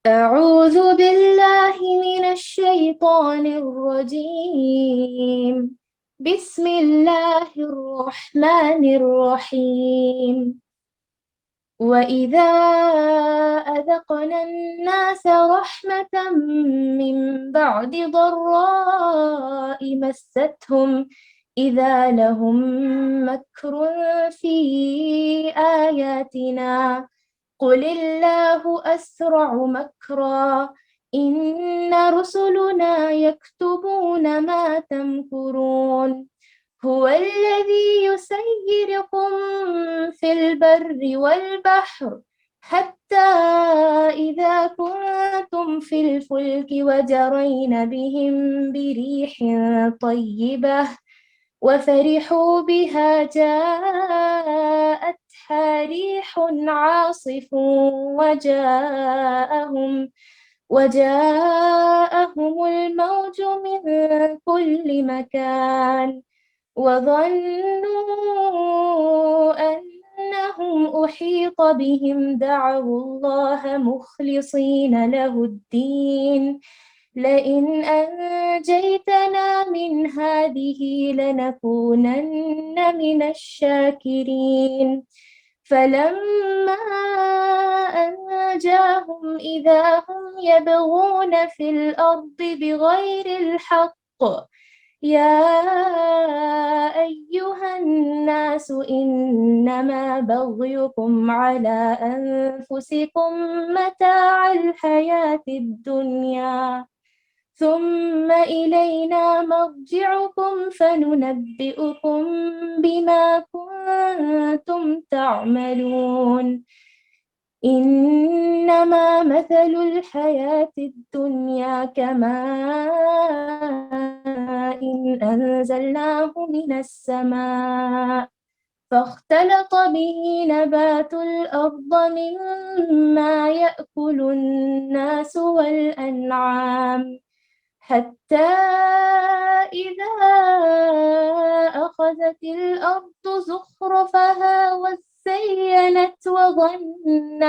أعوذ بالله من الشيطان الرجيم. بسم الله الرحمن الرحيم. وإذا أذقنا الناس رحمة من بعد ضراء مستهم إذا لهم مكر في آياتنا قل الله أسرع مكرا إن رسلنا يكتبون ما تمكرون. هو الذي يسيركم في البر والبحر حتى إذا كنتم في الفلك وجرين بهم بريح طيبة وفرحوا بها جاءتها ريح عاصف وجاءهم الموج من كل مكان وظنوا أنهم أحيط بهم دعوا الله مخلصين له الدين لئن أنجيتنا من هذه لنكونن من الشاكرين. فلما أنجاهم إذا هم يبغون في الأرض بغير الحق يا أيها الناس إنما بغيكم على أنفسكم متاع الحياة الدنيا ثم إلينا مرجعكم فننبئكم بما كنتم تعملون. إنما مثل الحياة الدنيا كماء أنزلناه من السماء فاختلط به نبات الأرض مما يأكل الناس والأنعام حتى إذا أخذت الأرض زخرفها وزينت وظن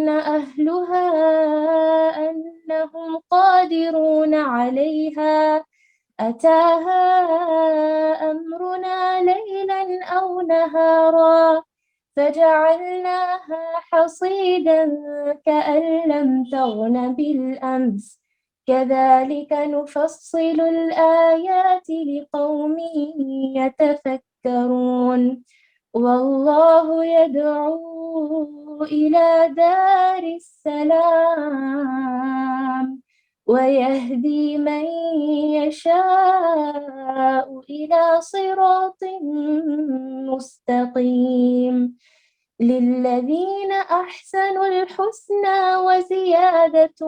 أهلها أنهم قادرون عليها أتاها أمرنا ليلا أو نهارا فجعلناها حصيدا كأن لم تغن بالأمس كذلك نفصل الآيات لقوم يتفكرون. والله يدعو إلى دار السلام ويهدي من يشاء إلى صراط مستقيم. للذين أحسنوا الحسنى وزيادة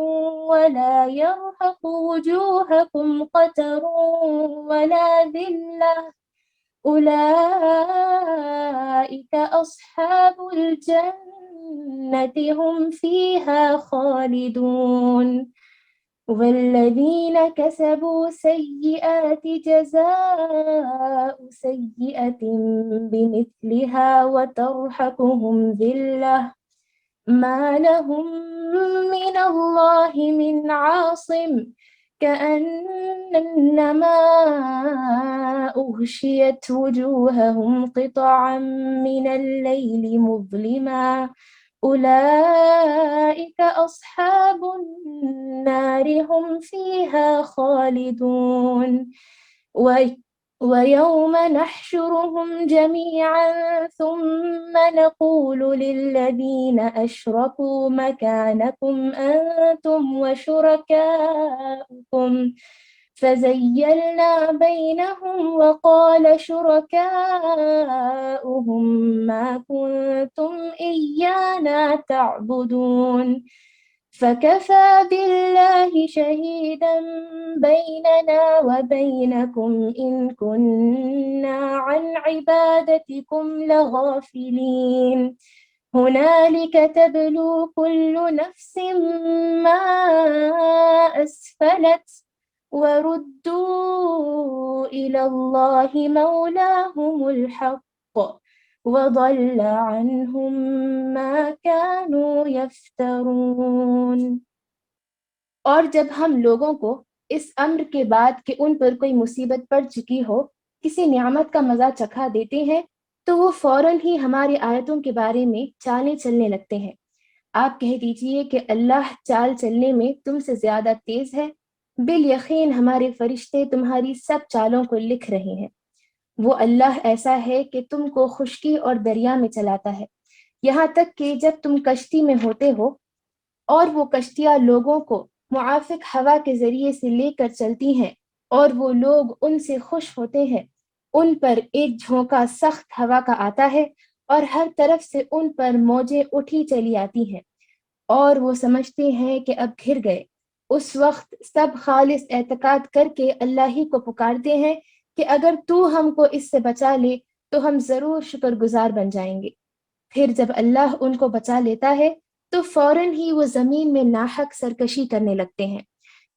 ولا يرهق وجوهكم قتر ولا ذلة أولئك أصحاب الجنة هم فيها خالدون. والذين كسبوا سيئات جزاء سيئة بمثلها وترهقهم ذلة ما لهم من الله من عاصم كأنما أغشيت وجوههم قطعا من الليل مظلما أولئك أصحاب النار هم فيها خالدون. ويوم نحشرهم جميعا ثم نقول للذين أشركوا مكانكم أنتم وشركاؤكم فزيلنا بينهم وقال شركاؤهم ما كنتم إيانا تعبدون فكفى بالله شهيدا بيننا وبينكم إن كنا عن عبادتكم لغافلين. هنالك تبلو كل نفس ما أسفلت وردوا إلى الله مولاهم الحق وضل عنهم ما كانوا يفترون۔ اور جب ہم لوگوں کو اس امر کے بعد کہ ان پر کوئی مصیبت پڑ چکی ہو کسی نعمت کا مزہ چکھا دیتے ہیں تو وہ فوراً ہی ہماری آیتوں کے بارے میں چالیں چلنے لگتے ہیں۔ آپ کہہ دیجئے کہ اللہ چال چلنے میں تم سے زیادہ تیز ہے، بالیقین ہمارے فرشتے تمہاری سب چالوں کو لکھ رہے ہیں۔ وہ اللہ ایسا ہے کہ تم کو خشکی اور دریا میں چلاتا ہے، یہاں تک کہ جب تم کشتی میں ہوتے ہو اور وہ کشتیاں لوگوں کو موافق ہوا کے ذریعے سے لے کر چلتی ہیں اور وہ لوگ ان سے خوش ہوتے ہیں، ان پر ایک جھونکا سخت ہوا کا آتا ہے اور ہر طرف سے ان پر موجیں اٹھی چلی آتی ہیں اور وہ سمجھتے ہیں کہ اب گھر گئے۔ اس وقت سب خالص اعتقاد کر کے اللہ ہی کو پکارتے ہیں کہ اگر تو ہم کو اس سے بچا لے تو ہم ضرور شکر گزار بن جائیں گے۔ پھر جب اللہ ان کو بچا لیتا ہے تو فوراً ہی وہ زمین میں ناحق سرکشی کرنے لگتے ہیں۔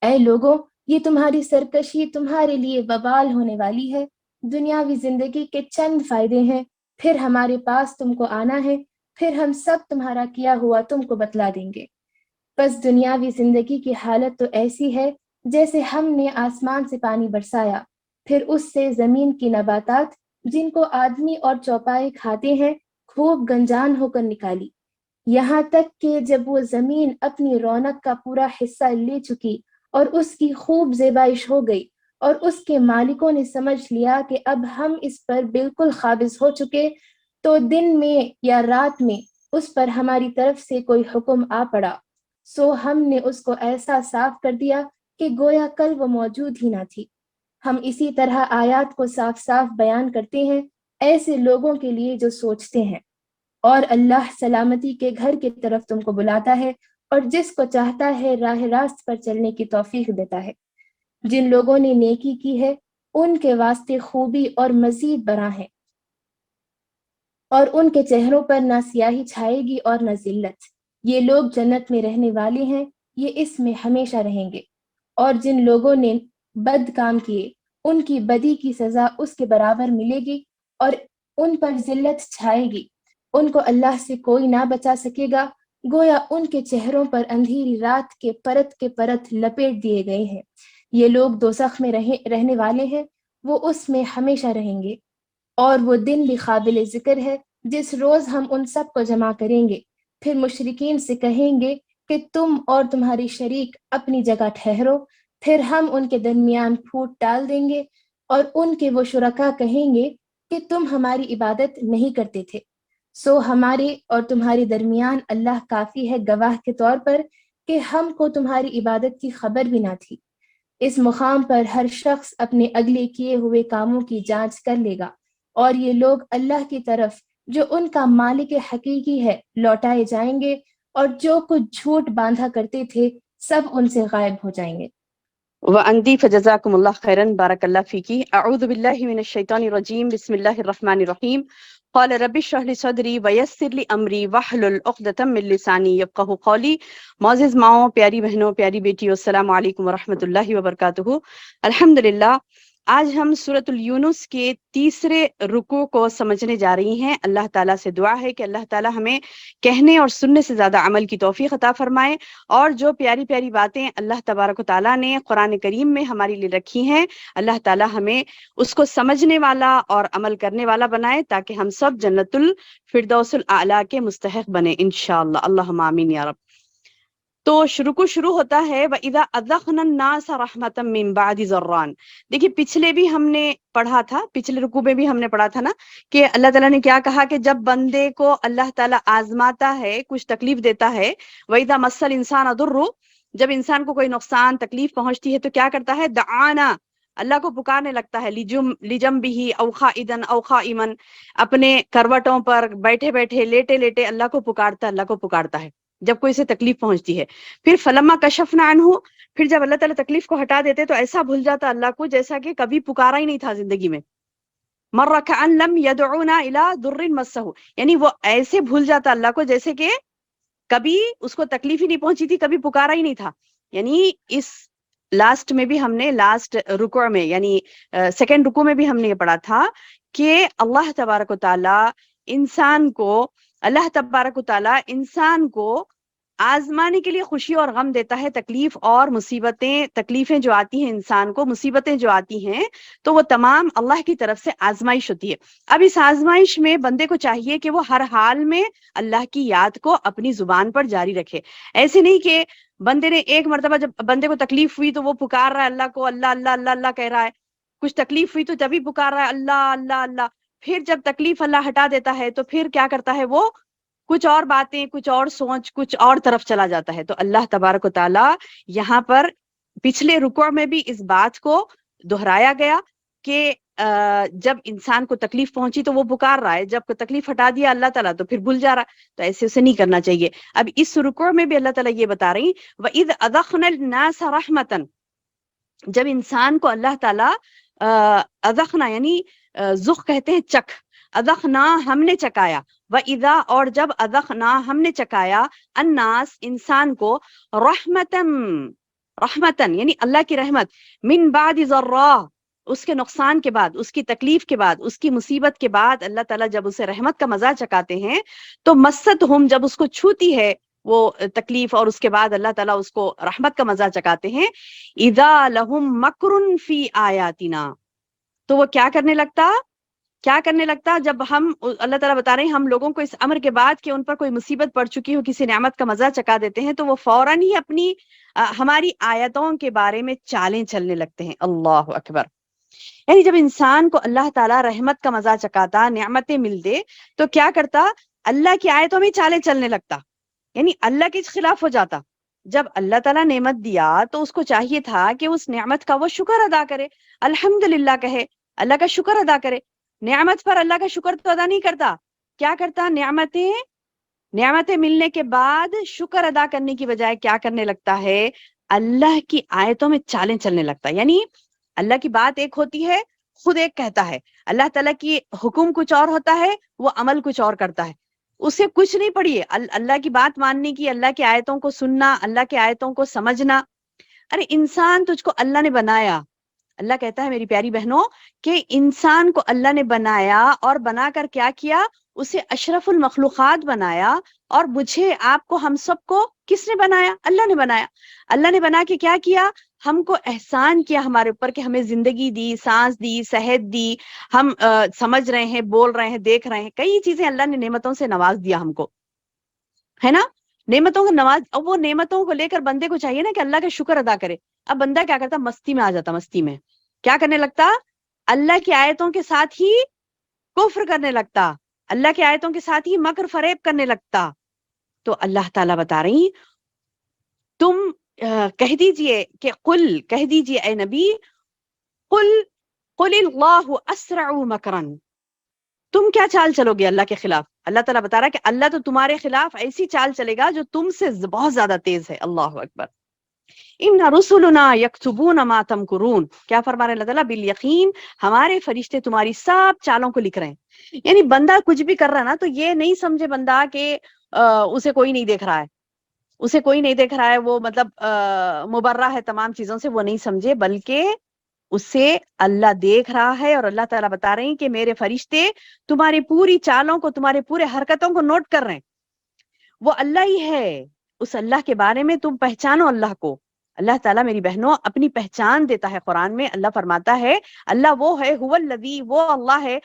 اے لوگوں، یہ تمہاری سرکشی تمہارے لیے وبال ہونے والی ہے۔ دنیاوی زندگی کے چند فائدے ہیں، پھر ہمارے پاس تم کو آنا ہے، پھر ہم سب تمہارا کیا ہوا تم کو بتلا دیں گے۔ بس دنیاوی زندگی کی حالت تو ایسی ہے جیسے ہم نے آسمان سے پانی برسایا، پھر اس سے زمین کی نباتات جن کو آدمی اور چوپائے کھاتے ہیں خوب گنجان ہو کر نکالی، یہاں تک کہ جب وہ زمین اپنی رونق کا پورا حصہ لے چکی اور اس کی خوب زیبائش ہو گئی اور اس کے مالکوں نے سمجھ لیا کہ اب ہم اس پر بالکل قابض ہو چکے، تو دن میں یا رات میں اس پر ہماری طرف سے کوئی حکم آ پڑا، سو ہم نے اس کو ایسا صاف کر دیا کہ گویا کل وہ موجود ہی نہ تھی۔ ہم اسی طرح آیات کو صاف صاف بیان کرتے ہیں ایسے لوگوں کے لیے جو سوچتے ہیں، اور اللہ سلامتی کے گھر کی طرف تم کو بلاتا ہے اور جس کو چاہتا ہے راہ راست پر چلنے کی توفیق دیتا ہے۔ جن لوگوں نے نیکی کی ہے ان کے واسطے خوبی اور مزید برآں ہے، اور ان کے چہروں پر نہ سیاہی چھائے گی اور نہ ذلت۔ یہ لوگ جنت میں رہنے والے ہیں، یہ اس میں ہمیشہ رہیں گے۔ اور جن لوگوں نے بد کام کیے ان کی بدی کی سزا اس کے برابر ملے گی اور ان پر ذلت چھائے گی، ان کو اللہ سے کوئی نہ بچا سکے گا، گویا ان کے چہروں پر اندھیری رات کے پرت لپیٹ دیے گئے ہیں۔ یہ لوگ دوزخ میں رہنے والے ہیں، وہ اس میں ہمیشہ رہیں گے۔ اور وہ دن بھی قابل ذکر ہے جس روز ہم ان سب کو جمع کریں گے، پھر مشرکین سے کہیں گے کہ تم اور تمہاری شریک اپنی جگہ ٹھہرو، پھر ہم ان کے درمیان پھوٹ ڈال دیں گے اور ان کے وہ شرکا کہیں گے کہ تم ہماری عبادت نہیں کرتے تھے، سو ہمارے اور تمہارے درمیان اللہ کافی ہے گواہ کے طور پر کہ ہم کو تمہاری عبادت کی خبر بھی نہ تھی۔ اس مقام پر ہر شخص اپنے اگلے کیے ہوئے کاموں کی جانچ کر لے گا، اور یہ لوگ اللہ کی طرف جو ان کا مالک حقیقی ہے لوٹائے جائیں گے، اور جو کچھ جھوٹ باندھا کرتے تھے سب ان سے غائب ہو جائیں گے۔ وأندی فجزاکم اللہ خیرن بارک اللہ فیکی۔ اعوذ باللہ من الشیطان الرجیم، بسم اللہ الرحمن الرحیم۔ قال رب اشرح لي صدری ویسر لي امری واحلل عقدۃ من لسانی یفقہوا قولی۔ معزز ماؤں، پیاری بہنوں، پیاری بیٹیوں، السلام علیکم ورحمۃ اللہ وبرکاتہ۔ الحمدللہ، آج ہم سورۃ اليونس کے تیسرے رکوع کو سمجھنے جا رہی ہیں۔ اللہ تعالیٰ سے دعا ہے کہ اللہ تعالیٰ ہمیں کہنے اور سننے سے زیادہ عمل کی توفیق عطا فرمائے، اور جو پیاری پیاری باتیں اللہ تبارک و تعالیٰ نے قرآن کریم میں ہمارے لیے رکھی ہیں، اللہ تعالیٰ ہمیں اس کو سمجھنے والا اور عمل کرنے والا بنائے، تاکہ ہم سب جنت الفردوس الاعلیٰ کے مستحق بنے انشاءاللہ، اللہم آمین یا رب۔ تو شروع ہوتا ہے وَإِذَا أَذَقْنَا النَّاسَ رَحْمَةً مِّن بَعْدِ ضَرَّاءٍ۔ دیکھیے پچھلے بھی ہم نے پڑھا تھا، پچھلے رکوع میں بھی ہم نے پڑھا تھا نا کہ اللہ تعالیٰ نے کیا کہا کہ جب بندے کو اللہ تعالیٰ آزماتا ہے، کچھ تکلیف دیتا ہے، وَإِذَا مَسَّ الْإِنسَانَ ضُرٌّ، جب انسان کو کوئی نقصان تکلیف پہنچتی ہے تو کیا کرتا ہے؟ دعانا، اللہ کو پکارنے لگتا ہے، لجنبہ او قائدن او قائما، اپنے کروٹوں پر بیٹھے بیٹھے، لیٹے لیٹے اللہ کو پکارتا ہے جب کوئی سے تکلیف پہنچتی ہے۔ پھر فلما کشفنا عنہ، پھر جب اللہ تعالیٰ تکلیف کو ہٹا دیتے تو ایسا بھول جاتا اللہ کو جیسا کہ کبھی پکارا ہی نہیں تھا زندگی میں۔ مر کأن لم يدعونا الى ضر مسہ، یعنی وہ ایسے بھول جاتا اللہ کو جیسے کہ کبھی اس کو تکلیف ہی نہیں پہنچی تھی، کبھی پکارا ہی نہیں تھا۔ یعنی اس لاسٹ میں بھی ہم نے لاسٹ رکوع میں یعنی سیکنڈ رکوع میں بھی ہم نے یہ پڑھا تھا کہ اللہ تبارک و تعالیٰ انسان کو آزمانے کے لیے خوشی اور غم دیتا ہے، تکلیف اور مصیبتیں، تکلیفیں جو آتی ہیں انسان کو، مصیبتیں جو آتی ہیں، تو وہ تمام اللہ کی طرف سے آزمائش ہوتی ہے۔ اب اس آزمائش میں بندے کو چاہیے کہ وہ ہر حال میں اللہ کی یاد کو اپنی زبان پر جاری رکھے۔ ایسے نہیں کہ بندے نے ایک مرتبہ جب بندے کو تکلیف ہوئی تو وہ پکار رہا ہے اللہ کو، اللہ اللہ اللہ اللہ کہہ رہا ہے، کچھ تکلیف ہوئی تو تبھی پکار رہا ہے اللہ اللہ اللہ، پھر جب تکلیف اللہ ہٹا دیتا ہے تو پھر کیا کرتا ہے وہ، کچھ اور باتیں، کچھ اور سوچ، کچھ اور طرف چلا جاتا ہے۔ تو اللہ تبارک و تعالی یہاں پر پچھلے رکوع میں بھی اس بات کو دہرایا گیا کہ جب انسان کو تکلیف پہنچی تو وہ پکار رہا ہے، جب تکلیف ہٹا دیا اللہ تعالیٰ تو پھر بھول جا رہا ہے، تو ایسے اسے نہیں کرنا چاہیے۔ اب اس رکوع میں بھی اللہ تعالیٰ یہ بتا رہی وَإِذْ أَذَقْنَا النَّاسَ رَحْمَةً، جب انسان کو اللہ تعالیٰ اذقنا یعنی ذق کہتے ہیں چکھ، اذقنا ہم نے چکایا، وَإِذَا اور جب اذقنا ہم نے چکایا، الناس انسان کو، رحمتن یعنی اللہ کی رحمت، من بعد ضراء اس کے نقصان کے بعد، اس کی تکلیف کے بعد، اس کی مصیبت کے بعد اللہ تعالیٰ جب اسے رحمت کا مزہ چکاتے ہیں تو مستہم جب اس کو چھوتی ہے وہ تکلیف اور اس کے بعد اللہ تعالیٰ اس کو رحمت کا مزہ چکاتے ہیں، اذا لہم مکر فی آیاتنا، تو وہ کیا کرنے لگتا جب ہم، اللہ تعالیٰ بتا رہے ہیں ہم لوگوں کو اس امر کے بعد کہ ان پر کوئی مصیبت پڑ چکی ہو، کسی نعمت کا مزہ چکا دیتے ہیں تو وہ فوراً ہی اپنی ہماری آیتوں کے بارے میں چالیں چلنے لگتے ہیں۔ اللہ اکبر، یعنی جب انسان کو اللہ تعالیٰ رحمت کا مزہ چکاتا، نعمتیں مل دے تو کیا کرتا، اللہ کی آیتوں میں چالیں چلنے لگتا، یعنی اللہ کے خلاف ہو جاتا۔ جب اللہ تعالیٰ نعمت دیا تو اس کو چاہیے تھا کہ اس نعمت کا وہ شکر ادا کرے، الحمدللہ کہے، اللہ کا شکر ادا کرے۔ نعمت پر اللہ کا شکر تو ادا نہیں کرتا، کیا کرتا، نعمتیں ملنے کے بعد شکر ادا کرنے کی بجائے کیا کرنے لگتا ہے، اللہ کی آیتوں میں چالیں چلنے لگتا۔ یعنی اللہ کی بات ایک ہوتی ہے، خود ایک کہتا ہے، اللہ تعالیٰ کی حکم کچھ اور ہوتا ہے، وہ عمل کچھ اور کرتا ہے، اسے کچھ نہیں پڑھیے، اللہ کی بات ماننے کی، اللہ کی آیتوں کو سننا، اللہ کی آیتوں کو سمجھنا۔ ارے انسان تجھ کو اللہ نے بنایا، اللہ کہتا ہے میری پیاری بہنوں کہ انسان کو اللہ نے بنایا اور بنا کر کیا کیا، اسے اشرف المخلوقات بنایا، اور مجھے آپ کو، ہم سب کو کس نے بنایا، اللہ نے بنایا۔ اللہ نے بنا کے کیا کیا، ہم کو احسان کیا ہمارے اوپر کہ ہمیں زندگی دی، سانس دی، صحت دی، ہم سمجھ رہے ہیں، بول رہے ہیں، دیکھ رہے ہیں، کئی چیزیں اللہ نے نعمتوں سے نواز دیا ہم کو، ہے نا، نعمتوں کو نواز۔ اب وہ نعمتوں کو لے کر بندے کو چاہیے نا کہ اللہ کا شکر ادا کرے۔ اب بندہ کیا کرتا، مستی میں آ جاتا، مستی میں کیا کرنے لگتا، اللہ کی آیتوں کے ساتھ ہی کفر کرنے لگتا، اللہ کی آیتوں کے ساتھ ہی مکر فریب کرنے لگتا۔ تو اللہ تعالیٰ بتا رہی تم کہہ دیجئے کہ قل، کہہ دیجئے اے نبی، قل اللہ اسرع مکرن، تم کیا چال چلو گے اللہ کے خلاف؟ اللہ تعالیٰ بتا رہا ہے کہ اللہ تو تمہارے خلاف ایسی چال چلے گا جو تم سے بہت زیادہ تیز ہے۔ اللہ اکبر، ان رسلنا یکتبون ما تمکرون، کیا فرما رہے اللہ تعالیٰ، بالیقین ہمارے فرشتے تمہاری سب چالوں کو لکھ رہے ہیں۔ یعنی بندہ کچھ بھی کر رہا نا تو یہ نہیں سمجھے بندہ کہ اسے کوئی نہیں دیکھ رہا ہے، اسے کوئی نہیں دیکھ رہا ہے، وہ مطلب مبرہ ہے تمام چیزوں سے، وہ نہیں سمجھے، بلکہ اسے اللہ دیکھ رہا ہے۔ اور اللہ تعالیٰ بتا رہے ہیں کہ میرے فرشتے تمہاری پوری چالوں کو، تمہارے پورے حرکتوں کو نوٹ کر رہے ہیں۔ وہ اللہ ہی ہے، اس اللہ کے بارے میں تم پہچانو اللہ کو۔ اللہ تعالیٰ میری بہنوں اپنی پہچان دیتا ہے قرآن میں، اللہ فرماتا ہے اللہ وہ ہے، هو الذی، وہ اللہ ہے،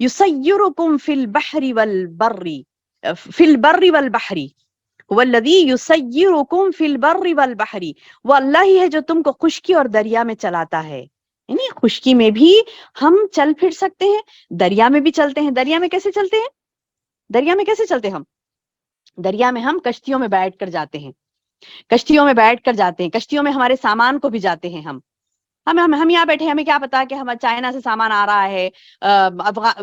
یسیرکم فی البحر والبر، فی البر والبحر، هو الذی یسیرکم فی البر والبحر، وہ اللہ ہی ہے جو تم کو خشکی اور دریا میں چلاتا ہے۔ یعنی خشکی میں بھی ہم چل پھر سکتے ہیں، دریا میں بھی چلتے ہیں۔ دریا میں کیسے چلتے ہیں، دریا میں کیسے چلتے ہیں ہم، دریا میں ہم کشتیوں میں بیٹھ کر جاتے ہیں، کشتیوں میں بیٹھ کر جاتے ہیں، کشتیوں میں ہمارے سامان کو بھی جاتے ہیں ہم یہاں بیٹھے، ہمیں کیا پتا کہ ہم چائنا سے سامان آ رہا ہے،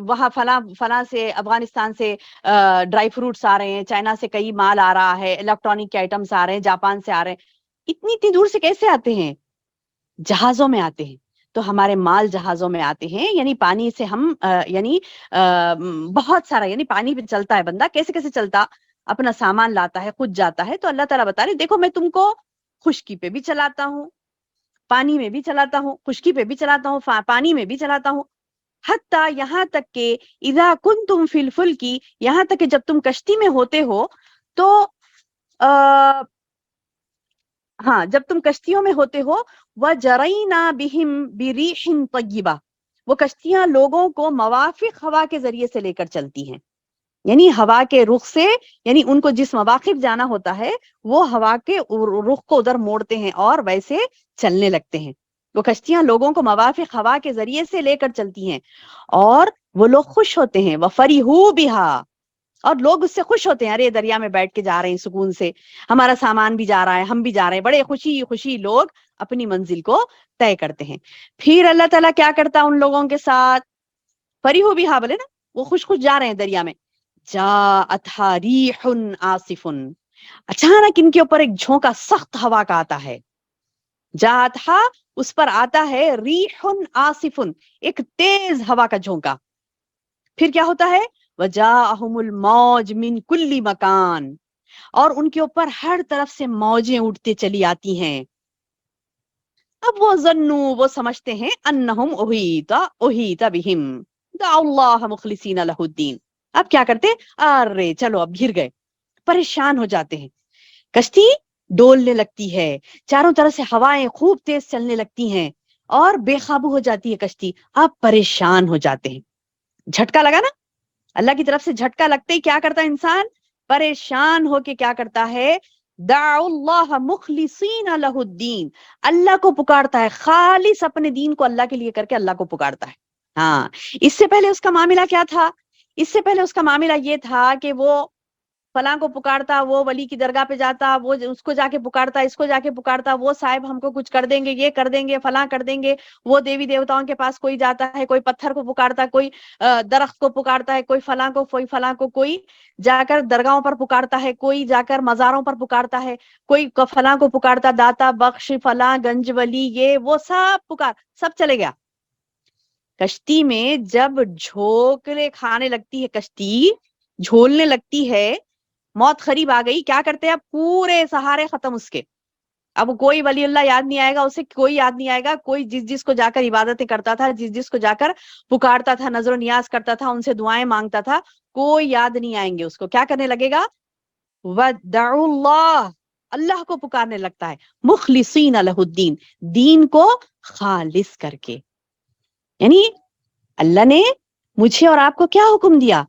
وہاں فلاں سے، افغانستان سے ڈرائی فروٹس آ رہے ہیں، چائنا سے کئی مال آ رہا ہے، الیکٹرانک کے آئٹمس آ رہے ہیں، جاپان سے آ رہے ہیں۔ اتنی دور سے کیسے آتے ہیں، جہازوں میں آتے ہیں۔ تو ہمارے مال جہازوں میں آتے ہیں، یعنی پانی سے ہم یعنی بہت سارا، یعنی پانی پہ چلتا ہے بندہ، کیسے کیسے چلتا، اپنا سامان لاتا ہے، خود جاتا ہے۔ تو اللہ تعالیٰ بتا رہے دیکھو میں تم کو خشکی پہ بھی چلاتا ہوں، پانی میں بھی چلاتا ہوں، خشکی پہ بھی چلاتا ہوں، پانی میں بھی چلاتا ہوں، حتیٰ یہاں تک کہ اذا کنتم فی الفلک، یہاں تک کہ جب تم کشتی میں ہوتے ہو تو ہاں جب تم کشتیوں میں ہوتے ہو وَجَرَيْنَا بِهِمْ بِرِيحٍ طَيِّبَةٍ، وہ کشتیاں لوگوں کو موافق ہوا کے ذریعے سے لے کر چلتی ہیں، یعنی ہوا کے رخ سے، یعنی ان کو جس موافق جانا ہوتا ہے وہ ہوا کے رخ کو ادھر موڑتے ہیں اور ویسے چلنے لگتے ہیں. وہ کشتیاں لوگوں کو موافق ہوا کے ذریعے سے لے کر چلتی ہیں اور وہ لوگ خوش ہوتے ہیں. وَفَرِحُوا بِهَا، اور لوگ اس سے خوش ہوتے ہیں، ارے دریا میں بیٹھ کے جا رہے ہیں سکون سے، ہمارا سامان بھی جا رہا ہے، ہم بھی جا رہے ہیں، بڑے خوشی خوشی لوگ اپنی منزل کو طے کرتے ہیں. پھر اللہ تعالیٰ کیا کرتا ان لوگوں کے ساتھ؟ فریحوا بہا، بولے نا وہ خوش خوش جا رہے ہیں دریا میں. جاءتھا ریح آصف، اچانک ان کے اوپر ایک جھونکا سخت ہوا کا آتا ہے. جاءتھا، اس پر آتا ہے، ریح آصف، ایک تیز ہوا کا جھونکا. پھر کیا ہوتا ہے؟ وجاءہم الموج من کل مکان، اور ان کے اوپر ہر طرف سے موجیں اٹھتے چلی آتی ہیں. اب وہ ظنوا، وہ سمجھتے ہیں، انہم احیط بہم دعوا اللہ مخلصین لہ الدین. اب کیا کرتے؟ ارے چلو اب گھر گئے، پریشان ہو جاتے ہیں. کشتی ڈولنے لگتی ہے، چاروں طرف سے ہوائیں خوب تیز چلنے لگتی ہیں اور بے قابو ہو جاتی ہے کشتی. اب پریشان ہو جاتے ہیں. جھٹکا لگا نا، اللہ کی طرف سے جھٹکا لگتے ہی کیا کرتا ہے انسان؟ پریشان ہو کے کیا کرتا ہے؟ دعوا اللہ مخلصین لہ الدین، اللہ کو پکارتا ہے، خالص اپنے دین کو اللہ کے لیے کر کے اللہ کو پکارتا ہے. ہاں، اس سے پہلے اس کا معاملہ کیا تھا؟ اس سے پہلے اس کا معاملہ یہ تھا کہ وہ فلاں کو پکارتا، وہ ولی کی درگاہ پہ جاتا، وہ اس کو جا کے پکارتا، اس کو جا کے پکارتا، وہ صاحب ہم کو کچھ کر دیں گے، یہ کر دیں گے، فلاں کر دیں گے. وہ دیوی دیوتاؤں کے پاس کوئی جاتا ہے، کوئی پتھر کو پکارتا، کوئی درخت کو پکارتا ہے، کوئی فلاں کو، کوئی فلاں کو، کوئی جا کر درگاہوں پر پکارتا ہے، کوئی جا کر مزاروں پر پکارتا ہے، کوئی فلاں کو پکارتا، داتا بخش فلاں گنج ولی، یہ وہ سب پکار، سب چلے گیا. کشتی میں جب جھونکنے کھانے لگتی ہے، کشتی جھولنے لگتی ہے، موت قریب آ گئی، کیا کرتے ہیں؟ اب پورے سہارے ختم اس کے. اب کوئی ولی اللہ یاد نہیں آئے گا، اسے کوئی یاد نہیں آئے گا. کوئی جس جس کو جا کر عبادتیں کرتا تھا، جس جس کو جا کر پکارتا تھا، نظر و نیاز کرتا تھا، ان سے دعائیں مانگتا تھا، کوئی یاد نہیں آئیں گے اس کو. کیا کرنے لگے گا؟ وَدَعُوا اللَّهَ، اللہ کو پکارنے لگتا ہے، مخلصین لہ الدین، دین کو خالص کر کے. یعنی اللہ نے مجھے اور آپ کو کیا حکم دیا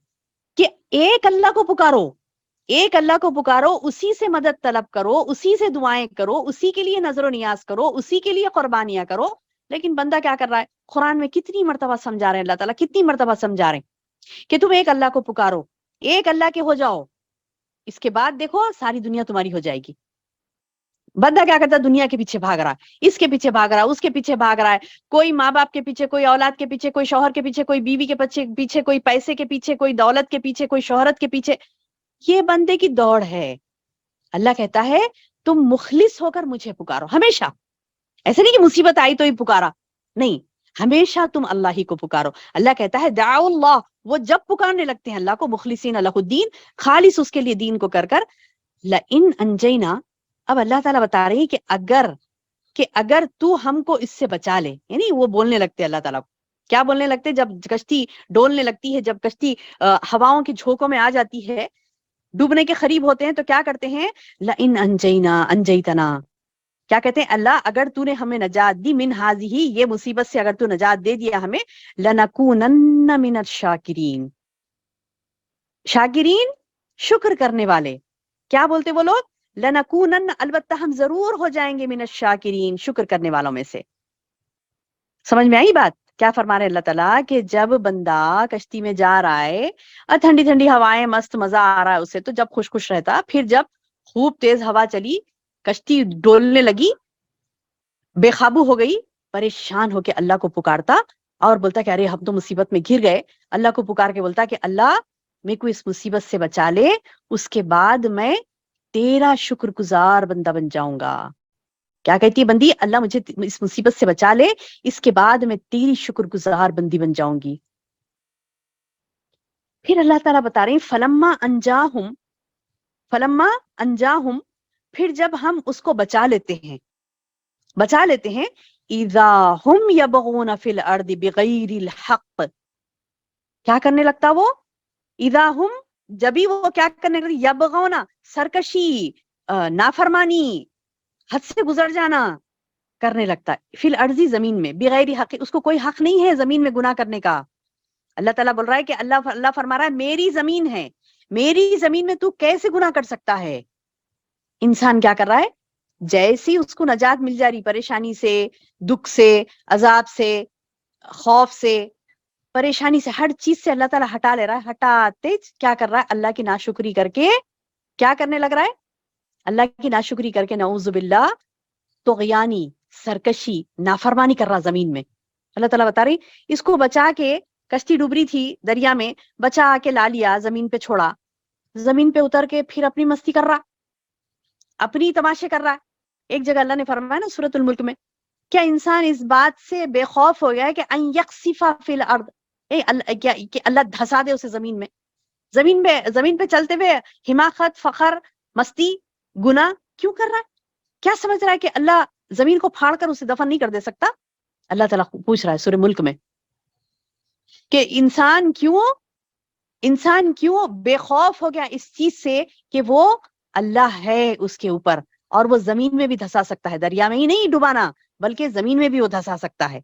کہ ایک اللہ کو پکارو، ایک اللہ کو پکارو، اسی سے مدد طلب کرو، اسی سے دعائیں کرو، اسی کے لیے نظر و نیاز کرو، اسی کے لیے قربانیاں کرو. لیکن بندہ کیا کر رہا ہے؟ قرآن میں کتنی مرتبہ سمجھا رہے ہیں، اللہ تعالیٰ کتنی مرتبہ سمجھا رہے ہیں کہ تم ایک اللہ کو پکارو، ایک اللہ کے ہو جاؤ، اس کے بعد دیکھو ساری دنیا تمہاری ہو جائے گی. بندہ کیا کرتا ہے؟ دنیا کے پیچھے بھاگ رہا ہے، اس کے پیچھے بھاگ رہا ہے، اس کے پیچھے بھاگ رہا ہے، کوئی ماں باپ کے پیچھے، کوئی اولاد کے پیچھے، کوئی شوہر کے پیچھے، کوئی بیوی کے پیچھے، کوئی پیسے کے پیچھے، کوئی دولت کے پیچھے، کوئی شہرت کے پیچھے. یہ بندے کی دوڑ ہے. اللہ کہتا ہے تم مخلص ہو کر مجھے پکارو ہمیشہ. ایسے نہیں کہ مصیبت آئی تو ہی پکارا، نہیں، ہمیشہ تم اللہ ہی کو پکارو. اللہ کہتا ہے دعوا اللہ، وہ جب پکارنے لگتے ہیں اللہ کو، مخلصین لہ الدین، خالص اس کے لیے دین کو کر کر. لئن انجینا، اب اللہ تعالیٰ بتا رہی ہے کہ اگر تو ہم کو اس سے بچا لے، یعنی وہ بولنے لگتے اللہ تعالیٰ کو. کیا بولنے لگتے؟ جب کشتی ڈولنے لگتی ہے، جب کشتی ہواؤں کی جھونکوں میں آ جاتی ہے، ڈوبنے کے قریب ہوتے ہیں، تو کیا کرتے ہیں؟ لئن انجینا انجیتنا، کیا کہتے ہیں؟ اللہ اگر تو نے ہمیں نجات دی، من ہذہ، یہ مصیبت سے اگر تو نجات دے دیا ہمیں، لنکونن من الشاکرین، شاکرین شکر کرنے والے. کیا بولتے وہ لوگ؟ لنکونن، البتہ ہم ضرور ہو جائیں گے، من الشاکرین، شکر کرنے والوں میں سے. سمجھ میں آئی بات؟ کیا فرما رہے اللہ تعالیٰ کہ جب بندہ کشتی میں جا رہا ہے اور ٹھنڈی ٹھنڈی ہوائیں، مست مزہ آ رہا ہے اسے، تو جب خوش خوش رہتا، پھر جب خوب تیز ہوا چلی، کشتی ڈولنے لگی، بے قابو ہو گئی، پریشان ہو کے اللہ کو پکارتا اور بولتا کہ ارے ہم تو مصیبت میں گر گئے. اللہ کو پکار کے بولتا کہ اللہ میرے کو اس مصیبت سے بچا لے، اس کے بعد میں تیرا شکر گزار بندہ بن جاؤں گا. کیا کہتی ہے بندی؟ اللہ مجھے اس مصیبت سے بچا لے، اس کے بعد میں تیری شکر گزار بندی بن جاؤں گی. پھر اللہ تعالیٰ بتا رہے ہیں فلما انجاہم، پھر جب ہم اس کو بچا لیتے ہیں، اذا ہم یبغون فی الارض بغیر الحق، کیا کرنے لگتا وہ؟ اذا ہم جب بھی وہ کیا کرنے لگتا ہے، یبغونا، سرکشی، نافرمانی، حد سے گزر جانا کرنے لگتا ہے، فی الارض، زمین میں، بغیر حق، اس کو کوئی حق نہیں ہے زمین میں گناہ کرنے کا. اللہ تعالیٰ بول رہا ہے کہ اللہ فرما رہا ہے میری زمین ہے، میری زمین میں تو کیسے گناہ کر سکتا ہے. انسان کیا کر رہا ہے، جیسی اس کو نجات مل جا رہی پریشانی سے، دکھ سے، عذاب سے، خوف سے، پریشانی سے، ہر چیز سے اللہ تعالیٰ ہٹا لے رہا ہے. ہٹاتے کیا کر رہا ہے، اللہ کی ناشکری کر کے کیا کرنے لگ رہا ہے، اللہ کی ناشکری کر کے، نعوذ باللہ، طغیانی، سرکشی، نافرمانی کر رہا زمین میں. اللہ تعالیٰ بتا رہی اس کو بچا کے، کشتی ڈوب رہی تھی دریا میں، بچا کے لا لیا، زمین پہ چھوڑا، زمین پہ اتر کے پھر اپنی مستی کر رہا، اپنی تماشے کر رہا. ایک جگہ اللہ نے فرمایا نا سورۃ الملک میں، کیا انسان اس بات سے بے خوف ہو گیا ہے کہ ان یقصف فی الارض، کہ اللہ دھسا دے اسے زمین میں، زمین پہ چلتے ہوئے حماقت، فخر، مستی، گناہ کیوں کر رہا ہے؟ کیا سمجھ رہا ہے کہ اللہ زمین کو پھاڑ کر اسے دفن نہیں کر دے سکتا؟ اللہ تعالیٰ پوچھ رہا ہے سورہ ملک میں کہ انسان کیوں بے خوف ہو گیا اس چیز سے کہ وہ اللہ ہے اس کے اوپر، اور وہ زمین میں بھی دھسا سکتا ہے، دریا میں ہی نہیں ڈبانا بلکہ زمین میں بھی وہ دھسا سکتا ہے.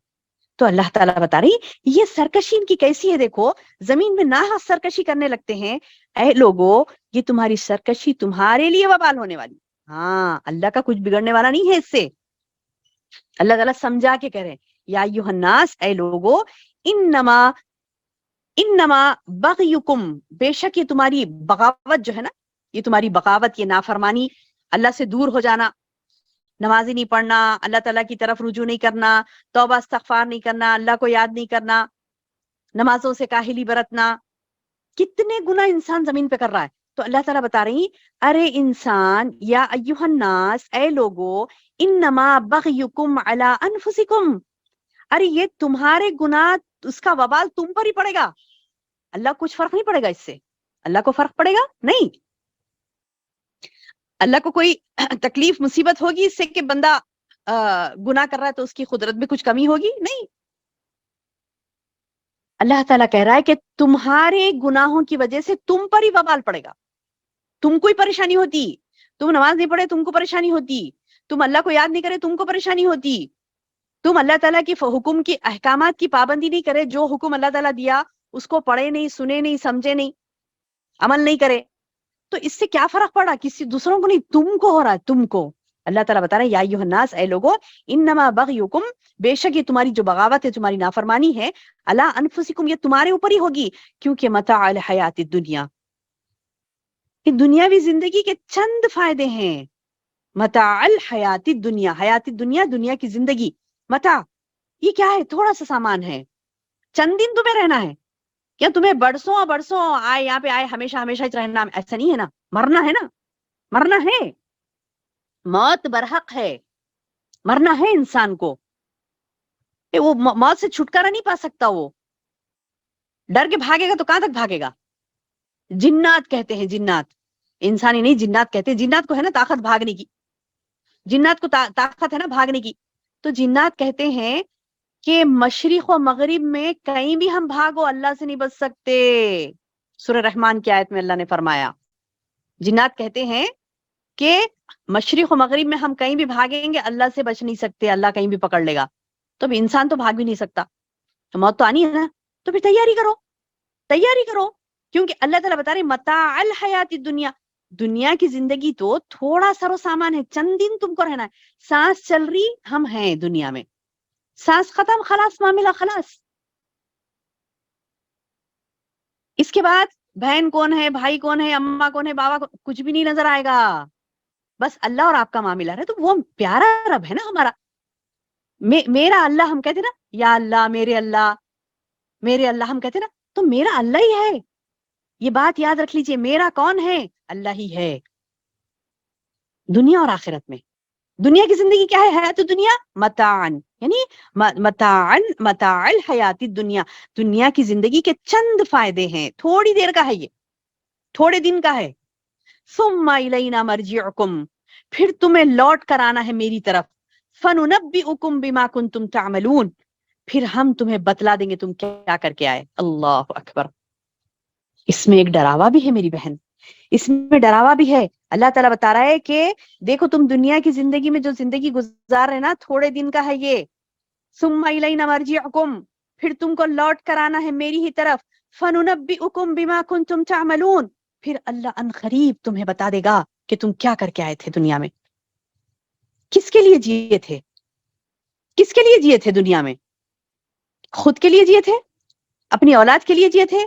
تو اللہ تعالیٰ بتا رہی یہ سرکشی ان کی کیسی ہے، دیکھو زمین میں ناحق سرکشی کرنے لگتے ہیں. اے لوگو، یہ تمہاری سرکشی تمہارے لیے وبال ہونے والی. ہاں، اللہ کا کچھ بگڑنے والا نہیں ہے اس سے. اللہ تعالیٰ سمجھا کے کہہ رہے ہیں، یا ایھا الناس، اے لوگو، انما بغیکم، بے شک یہ تمہاری بغاوت جو ہے نا، یہ تمہاری بغاوت، یہ نافرمانی، اللہ سے دور ہو جانا، نمازی نہیں پڑھنا، اللہ تعالیٰ کی طرف رجوع نہیں کرنا، توبہ استغفار نہیں کرنا، اللہ کو یاد نہیں کرنا، نمازوں سے کاہلی برتنا، کتنے گناہ انسان زمین پہ کر رہا ہے. تو اللہ تعالیٰ بتا رہی ارے انسان، یا ایھا الناس، اے لوگو، انما بغیکم علی انفسکم، ارے یہ تمہارے گناہ، اس کا وبال تم پر ہی پڑے گا. اللہ کچھ فرق نہیں پڑے گا اس سے، اللہ کو فرق پڑے گا نہیں. اللہ کو کوئی تکلیف مصیبت ہوگی اس سے کہ بندہ گناہ کر رہا ہے تو اس کی قدرت میں کچھ کمی ہوگی؟ نہیں. اللہ تعالیٰ کہہ رہا ہے کہ تمہارے گناہوں کی وجہ سے تم پر ہی وبال پڑے گا. تم کو ہی پریشانی ہوتی، تم نماز نہیں پڑھے تم کو پریشانی ہوتی، تم اللہ کو یاد نہیں کرے تم کو پریشانی ہوتی، تم اللہ تعالیٰ کی حکم کی احکامات کی پابندی نہیں کرے، جو حکم اللہ تعالیٰ دیا اس کو پڑھے نہیں، سنے نہیں، سمجھے نہیں، عمل نہیں کرے، تو اس سے کیا فرق پڑا؟ کسی دوسروں کو نہیں، تم کو ہو رہا ہے، تم کو. اللہ تعالیٰ بتا رہا ہے یا ایھا الناس، اے لوگو، انما بغیکم، بے شک یہ تمہاری جو بغاوت ہے، تمہاری نافرمانی ہے، علی انفسکم، یہ تمہارے اوپر ہی ہوگی، کیونکہ متاع الحیات الدنیا، یہ دنیاوی زندگی کے چند فائدے ہیں. متاع الحیات الدنیا، حیات الدنیا، دنیا کی زندگی، متاع یہ کیا ہے؟ تھوڑا سا سامان ہے، چند دن تمہیں رہنا ہے. کیا تمہیں برسوں برسوں آئے یہاں پہ آئے ہمیشہ ہمیشہ رہنا؟ ایسا نہیں ہے نا، مرنا ہے نا، مرنا ہے، موت برحق ہے، مرنا ہے انسان کو. وہ موت سے چھٹکارا نہیں پا سکتا، وہ ڈر کے بھاگے گا تو کہاں تک بھاگے گا؟ جنات کہتے ہیں، جنات، انسانی نہیں، جنات کہتے ہیں. جنات کو ہے نا طاقت بھاگنے کی، جنات کو طاقت ہے نا بھاگنے کی. تو جنات کہتے ہیں کہ مشرق و مغرب میں کہیں بھی ہم بھاگو اللہ سے نہیں بچ سکتے. سورہ رحمان کی آیت میں اللہ نے فرمایا، جنات کہتے ہیں کہ مشرق و مغرب میں ہم کہیں بھی بھاگیں گے اللہ سے بچ نہیں سکتے، اللہ کہیں بھی پکڑ لے گا. تو انسان تو بھاگ بھی نہیں سکتا، تو موت تو آنی ہے نا. تو پھر تیاری کرو، تیاری کرو، کیونکہ اللہ تعالیٰ بتا رہے متاع الحیات الدنیا، دنیا کی زندگی تو تھوڑا سارو سامان ہے، چند دن تم کو رہنا ہے. سانس چل رہی، ہم ہیں دنیا میں، سانس ختم، خلاص، معاملہ خلاص. اس کے بعد بہن کون ہے، بھائی کون ہے، اماں کون ہے، بابا کون، کچھ بھی نہیں نظر آئے گا. بس اللہ اور آپ کا معاملہ ہے. تو وہ پیارا رب ہے نا ہمارا، میرا اللہ، ہم کہتے نا یا اللہ، میرے اللہ، میرے اللہ، ہم کہتے نا، تو میرا اللہ ہی ہے. یہ بات یاد رکھ لیجئے، میرا کون ہے؟ اللہ ہی ہے، دنیا اور آخرت میں. دنیا کی زندگی کیا ہے؟ حیات الدنیا متاعن، یعنی متاع الحیات الدنیا، دنیا کی زندگی کے چند فائدے ہیں، تھوڑی دیر کا ہے، یہ تھوڑے دن کا ہے. ثم الینا مرجعکم، پھر تمہیں لوٹ کر آنا ہے میری طرف. فننبئکم بما کنتم تعملون، پھر ہم تمہیں بتلا دیں گے تم کیا کر کے آئے. اللہ اکبر. اس میں ایک ڈراوا بھی ہے میری بہن، اس میں ڈراوا بھی ہے. اللہ تعالیٰ بتا رہا ہے کہ دیکھو تم دنیا کی زندگی میں جو زندگی گزار رہے نا، تھوڑے دن کا ہے یہ. ثم الینا مرجعکم، پھر تم کو لوٹ کر آنا ہے میری ہی طرف. فننبئکم بما کنتم تعملون، پھر اللہ ان قریب تمہیں بتا دے گا کہ تم کیا کر کے آئے تھے دنیا میں. کس کے لیے جیے تھے؟ کس کے لیے جیے تھے دنیا میں؟ خود کے لیے جیے تھے؟ اپنی اولاد کے لیے جیے تھے؟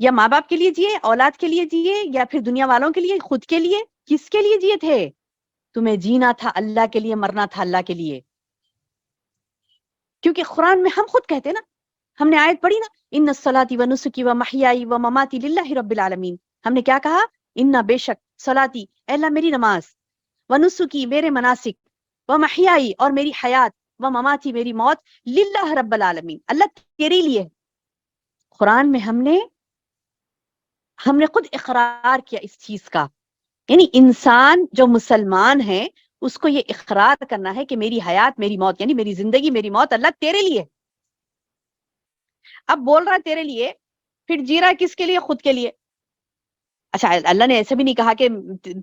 یا ماں باپ کے لیے جیے، اولاد کے لیے جیے، یا پھر دنیا والوں کے لیے، خود کے لیے؟ کس کے لیے جیے تھے؟ تمہیں جینا تھا اللہ کے لیے، مرنا تھا اللہ کے لیے. کیونکہ قرآن میں ہم خود کہتے نا، ہم نے آیت پڑھی نا، ان صلاتی و نسکی و محیائی و مماتی للہ رب العالمین. ہم نے کیا کہا؟ ان بے شک صلاتی، اے اللہ میری نماز، و نسکی میرے مناسک، و محیائی اور میری حیات، و مماتی میری موت، للہ رب العالمین اللہ تیرے لیے. قرآن میں ہم نے خود اقرار کیا اس چیز کا. یعنی انسان جو مسلمان ہے اس کو یہ اقرار کرنا ہے کہ میری حیات میری موت، یعنی میری زندگی میری موت اللہ تیرے لیے. اب بول رہا ہے تیرے لیے، پھر جی رہا کس کے لیے؟ خود کے لیے. اچھا اللہ نے ایسے بھی نہیں کہا کہ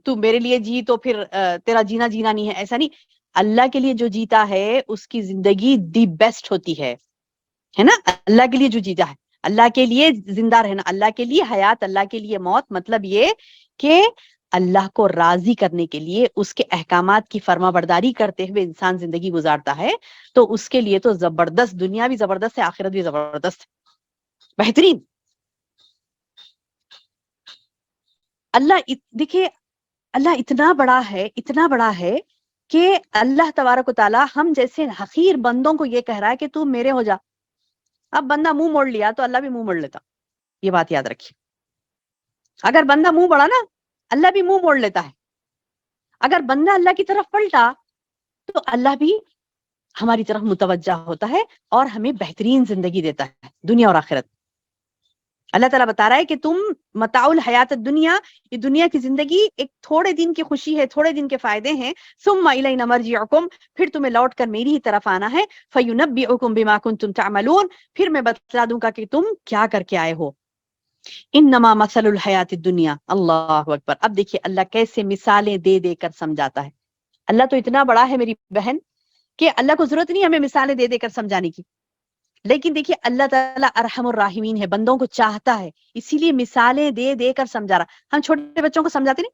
تو میرے لیے جی تو پھر تیرا جینا نہیں ہے، ایسا نہیں. اللہ کے لیے جو جیتا ہے اس کی زندگی دی بیسٹ ہوتی ہے نا. اللہ کے لیے جو جیتا ہے، اللہ کے لیے زندہ رہنا، اللہ کے لیے حیات، اللہ کے لیے موت، مطلب یہ کہ اللہ کو راضی کرنے کے لیے اس کے احکامات کی فرما برداری کرتے ہوئے انسان زندگی گزارتا ہے تو اس کے لیے تو زبردست، دنیا بھی زبردست ہے، آخرت بھی زبردست ہے، بہترین. اللہ دیکھیے، اللہ اتنا بڑا ہے کہ اللہ تبارک و تعالی ہم جیسے حقیر بندوں کو یہ کہہ رہا ہے کہ تو میرے ہو جا. اب بندہ منہ موڑ لیا تو اللہ بھی منہ موڑ لیتا، یہ بات یاد رکھیے. اگر بندہ منہ موڑا نا، اللہ بھی منہ موڑ لیتا ہے. اگر بندہ اللہ کی طرف پلٹا تو اللہ بھی ہماری طرف متوجہ ہوتا ہے اور ہمیں بہترین زندگی دیتا ہے دنیا اور آخرت. اللہ تعالیٰ بتا رہا ہے کہ تم متاع الحیات الدنیا، یہ دنیا کی زندگی ایک تھوڑے دن کی خوشی ہے، تھوڑے دن کے فائدے ہیں. ثم الینا مرجعکم، پھر تمہیں لوٹ کر میری ہی طرف آنا ہے. فینبئکم بما کنتم تعملون، پھر میں بتلا دوں گا کہ تم کیا کر کے آئے ہو. انما مثل الحیات الدنیا، اللہ اکبر. اب دیکھیے اللہ کیسے مثالیں دے دے کر سمجھاتا ہے. اللہ تو اتنا بڑا ہے میری بہن کہ اللہ کو ضرورت نہیں ہمیں مثالیں دے دے کر سمجھانے کی. لیکن دیکھیے اللہ تعالیٰ ارحم الراحمین ہے، بندوں کو چاہتا ہے، اسی لیے مثالیں دے دے کر سمجھا رہا. ہم چھوٹے بچوں کو سمجھاتے نہیں،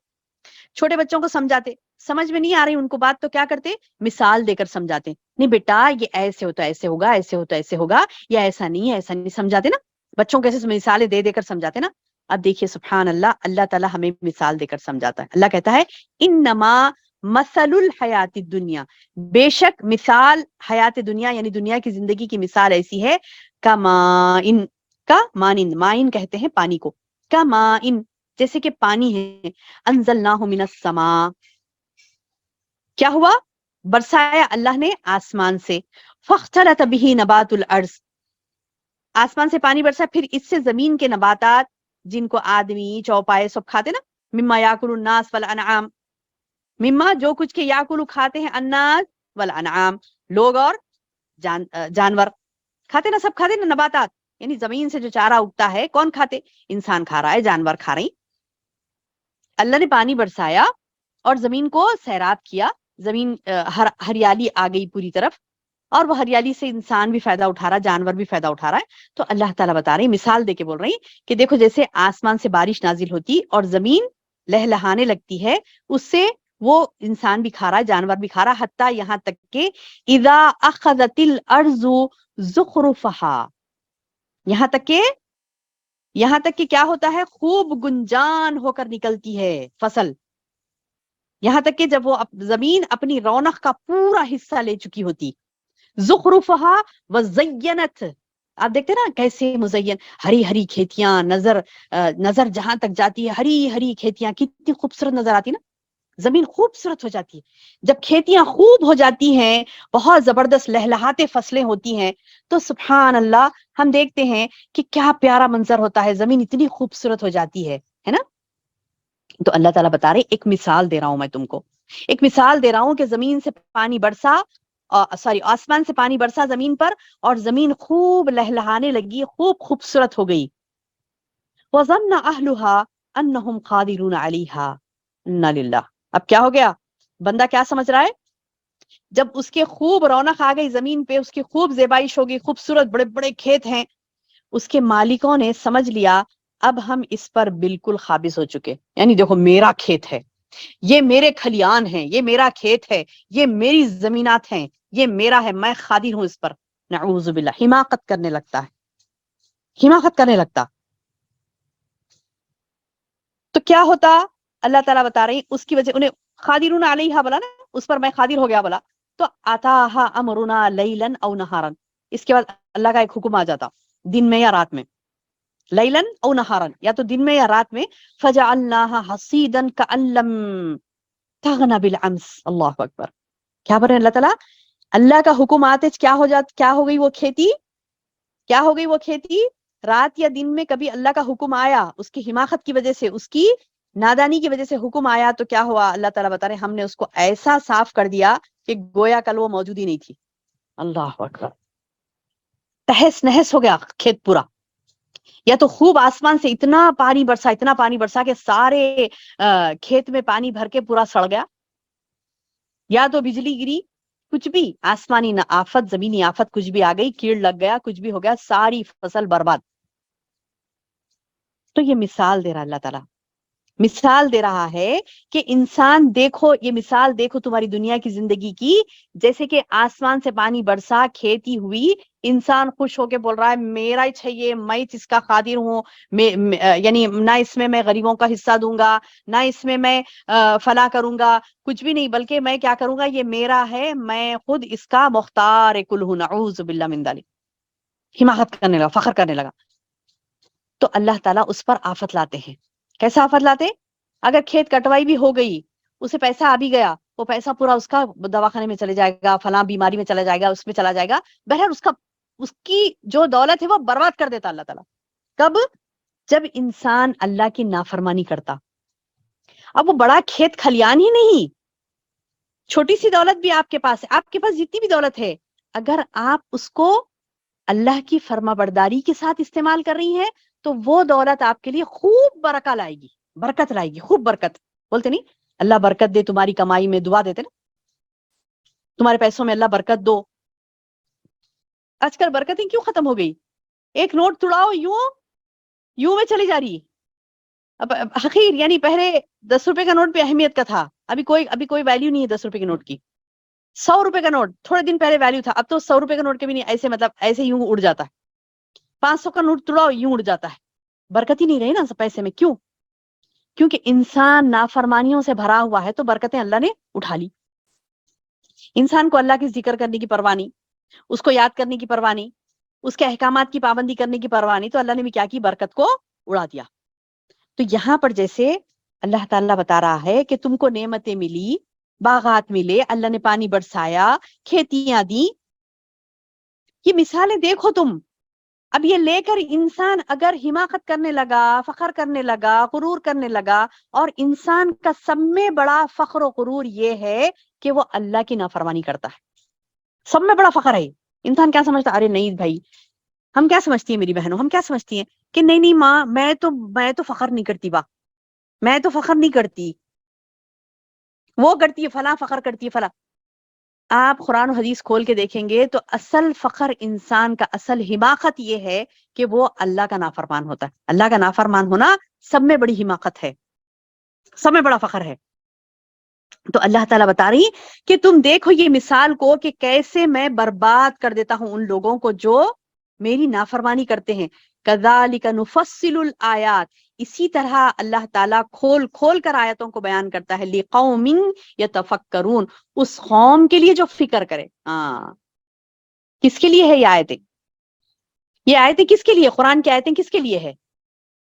چھوٹے بچوں کو سمجھاتے، سمجھ میں نہیں آ رہی ان کو بات تو کیا کرتے؟ مثال دے کر سمجھاتے. نہیں بیٹا یہ ایسے ہوتا ایسے ہوگا، ایسے ہوتا ایسے ہوگا، یا ایسا نہیں ہے ایسا نہیں، سمجھاتے نا بچوں کو، ایسے مثالیں دے دے کر سمجھاتے نا. اب دیکھیے سبحان اللہ، اللہ تعالیٰ ہمیں مثال دے کر سمجھاتا ہے. اللہ کہتا ہے انما مثل الحیات الدنیا، بے شک مثال حیات دنیا یعنی دنیا کی زندگی کی مثال ایسی ہے کمائن، کا مانند، مائن کہتے ہیں پانی کو، کمائن جیسے کہ پانی ہے، انزلناہ من السماء، کیا ہوا؟ برسایا اللہ نے آسمان سے، فاختلط به نبات الارض، آسمان سے پانی برسا، پھر اس سے زمین کے نباتات جن کو آدمی چوپائے سب کھاتے نا، مما یاکل الناس والانعام، مما جو کچھ کے یاکلو کھاتے ہیں، الناس والانعام لوگ اور جانور کھاتے نا، سب کھاتے نا نباتات، یعنی زمین سے جو چارہ اگتا ہے کون کھاتے؟ انسان کھا رہا ہے، جانور کھا رہی. اللہ نے پانی برسایا اور زمین کو سیراب کیا، زمین ہریالی آ گئی پوری طرف، اور وہ ہریالی سے انسان بھی فائدہ اٹھا رہا ہے، جانور بھی فائدہ اٹھا رہا ہے. تو اللہ تعالیٰ بتا رہی، مثال دے کے بول رہی کہ دیکھو جیسے آسمان سے بارش نازل ہوتی اور زمین لہلہانے لگتی ہے، اس سے وہ انسان بھی کھا رہا ہے، جانور بھی کھا رہا ہے، حتیٰ یہاں تک کہ اذا اخذت الارض زخرفها، یہاں تک کہ کیا ہوتا ہے؟ خوب گنجان ہو کر نکلتی ہے فصل. یہاں تک کہ جب وہ زمین اپنی رونق کا پورا حصہ لے چکی ہوتی، زخرفها وزینت، آپ دیکھتے نا کیسے مزین، ہری ہری کھیتیاں، نظر جہاں تک جاتی ہے ہری ہری کھیتیاں کتنی خوبصورت نظر آتی نا، زمین خوبصورت ہو جاتی ہے. جب کھیتیاں خوب ہو جاتی ہیں، بہت زبردست لہلہاتے فصلیں ہوتی ہیں، تو سبحان اللہ ہم دیکھتے ہیں کہ کیا پیارا منظر ہوتا ہے، زمین اتنی خوبصورت ہو جاتی ہے نا. تو اللہ تعالیٰ بتا رہے ایک مثال دے رہا ہوں میں تم کو، ایک مثال دے رہا ہوں کہ زمین سے پانی برسا، آسمان سے پانی برسا زمین پر، اور زمین خوب لہلہانے لگی، خوب خوبصورت ہو گئی. وظن اهلها انهم قادرون عليها انا للہ. اب کیا ہو گیا؟ بندہ کیا سمجھ رہا ہے؟ جب اس کے خوب رونق آ گئی زمین پہ، اس کی خوب زیبائش ہوگی، خوبصورت بڑے بڑے کھیت ہیں، اس کے مالکوں نے سمجھ لیا اب ہم اس پر بالکل قابض ہو چکے، یعنی دیکھو میرا کھیت ہے، یہ میرے کھلیان ہیں، یہ میرا کھیت ہے، یہ میری زمینات ہیں، یہ میرا ہے، میں قادر ہوں اس پر. نعوذ باللہ، حماقت کرنے لگتا ہے، حماقت کرنے لگتا. تو کیا ہوتا؟ اللہ تعالیٰ بتا رہی اس کی وجہ، انہیں قادرون علیہا بولا نا، اس پر میں قادر ہو گیا بولا، تو اتاہا امرنا لیلا او نہارا، اس کے بعد اللہ کا ایک حکم آ جاتا دن میں یا رات میں، لیلن او نہارن، یا تو دن میں یا رات میں، فجعلناها حصیدا کأن لم تغن بالامس. اللہ اکبر. کیا بول رہے ہیں اللہ تعالیٰ؟ اللہ کا حکم آتے کیا ہو جات، کیا ہو گئی وہ کھیتی، کیا ہو گئی وہ کھیتی؟ رات یا دن میں کبھی اللہ کا حکم آیا، اس کی حماقت کی وجہ سے، اس کی نادانی کی وجہ سے حکم آیا تو کیا ہوا؟ اللہ تعالیٰ بتا رہے ہم نے اس کو ایسا صاف کر دیا کہ گویا کل وہ موجود ہی نہیں تھی. اللہ اکبر. تہس نہس ہو گیا کھیت پورا. یا تو خوب آسمان سے اتنا پانی برسا، اتنا پانی برسا کہ سارے کھیت میں پانی بھر کے پورا سڑ گیا، یا تو بجلی گری، کچھ بھی آسمانی نہ آفت، زمینی آفت کچھ بھی آ گئی، کیڑ لگ گیا، کچھ بھی ہو گیا، ساری فصل برباد. تو یہ مثال دے رہا اللہ تعالیٰ، مثال دے رہا ہے کہ انسان دیکھو، یہ مثال دیکھو تمہاری دنیا کی زندگی کی، جیسے کہ آسمان سے پانی برسا، کھیتی ہوئی، انسان خوش ہو کے بول رہا ہے میرا ہی چاہیے، میں اس کا قادر ہوں، یعنی نہ اس میں غریبوں کا حصہ دوں گا، نہ اس میں فلاح کروں گا، کچھ بھی نہیں، بلکہ میں کیا کروں گا، یہ میرا ہے، میں خود اس کا مختار کل ہوں. نعوذ باللہ من ذلک. حماقت کرنے لگا، فخر کرنے لگا. تو اللہ تعالیٰ اس پر آفت لاتے ہیں. کیسا آفت لاتے؟ اگر کھیت کٹوائی بھی ہو گئی، اسے پیسہ آ بھی گیا، وہ پیسہ پورا اس کا دواخانے میں چلے جائے گا، فلاں بیماری میں چلا جائے گا، اس میں چلا جائے گا، بہرحال اس کی جو دولت ہے وہ برباد کر دیتا اللہ تعالیٰ. کب؟ جب انسان اللہ کی نافرمانی کرتا. اب وہ بڑا کھیت کھلیان ہی نہیں، چھوٹی سی دولت بھی آپ کے پاس ہے، آپ کے پاس جتنی بھی دولت ہے، اگر آپ اس کو اللہ کی فرما برداری کے ساتھ استعمال کر رہی ہیں تو وہ دولت آپ کے لیے خوب برکت لائے گی، برکت لائے گی، خوب برکت. بولتے نہیں اللہ برکت دے تمہاری کمائی میں، دعا دیتے نا، تمہارے پیسوں میں اللہ برکت دو. آج کل برکتیں کیوں ختم ہو گئی؟ ایک نوٹ توڑاؤ، یوں میں چلی جا رہی. اب حقیر، یعنی پہلے 10 روپے کا نوٹ پہ اہمیت کا تھا، ابھی کوئی ویلیو نہیں ہے 10 روپے کے نوٹ کی. 100 روپے کا نوٹ تھوڑے دن پہلے ویلیو تھا، اب تو 100 روپے کا نوٹ کے بھی نہیں، ایسے مطلب ایسے یوں اڑ جاتا ہے. 500 کا نوٹ توڑاؤ، یوں اڑ جاتا ہے. برکت ہی نہیں رہی نا پیسے میں. کیوں؟ کیونکہ انسان نافرمانیوں سے بھرا ہوا ہے تو برکتیں اللہ نے اٹھا لی. انسان کو اللہ کی ذکر کرنے کی پرواہ نہیں، اس کو یاد کرنے کی پرواہ نہیں، اس کے احکامات کی پابندی کرنے کی پرواہ نہیں، تو اللہ نے بھی کیا کی؟ برکت کو اڑا دیا. تو یہاں پر جیسے اللہ تعالیٰ بتا رہا ہے کہ تم کو نعمتیں ملی، باغات ملے، اللہ نے پانی برسایا، کھیتیاں دی، یہ مثالیں دیکھو تم. اب یہ لے کر انسان اگر حماقت کرنے لگا، فخر کرنے لگا، غرور کرنے لگا، اور انسان کا سب میں بڑا فخر و غرور یہ ہے کہ وہ اللہ کی نافرمانی کرتا ہے. سب میں بڑا فخر ہے. انسان کیا سمجھتا؟ ارے نہیں بھائی، ہم کیا سمجھتی ہیں میری بہنوں، ہم کیا سمجھتی ہیں کہ نہیں ماں، میں تو فخر نہیں کرتی، با میں تو فخر نہیں کرتی، وہ کرتی ہے فلاں، فخر کرتی ہے فلاں. آپ قرآن و حدیث کھول کے دیکھیں گے تو اصل فخر انسان کا، اصل حماقت یہ ہے کہ وہ اللہ کا نافرمان ہوتا ہے. اللہ کا نافرمان ہونا سب میں بڑی حماقت ہے، سب میں بڑا فخر ہے. تو اللہ تعالیٰ بتا رہی کہ تم دیکھو یہ مثال کو کہ کیسے میں برباد کر دیتا ہوں ان لوگوں کو جو میری نافرمانی کرتے ہیں. کذالک نفصل الآیات، اسی طرح اللہ تعالیٰ کھول کھول کر آیتوں کو بیان کرتا ہے. لقوم یتفکرون، اس قوم کے لیے جو فکر کرے. کس کے لیے ہے یہ آیتیں؟ یہ آیتیں کس کے لیے؟ قرآن کی آیتیں کس کے لیے ہے؟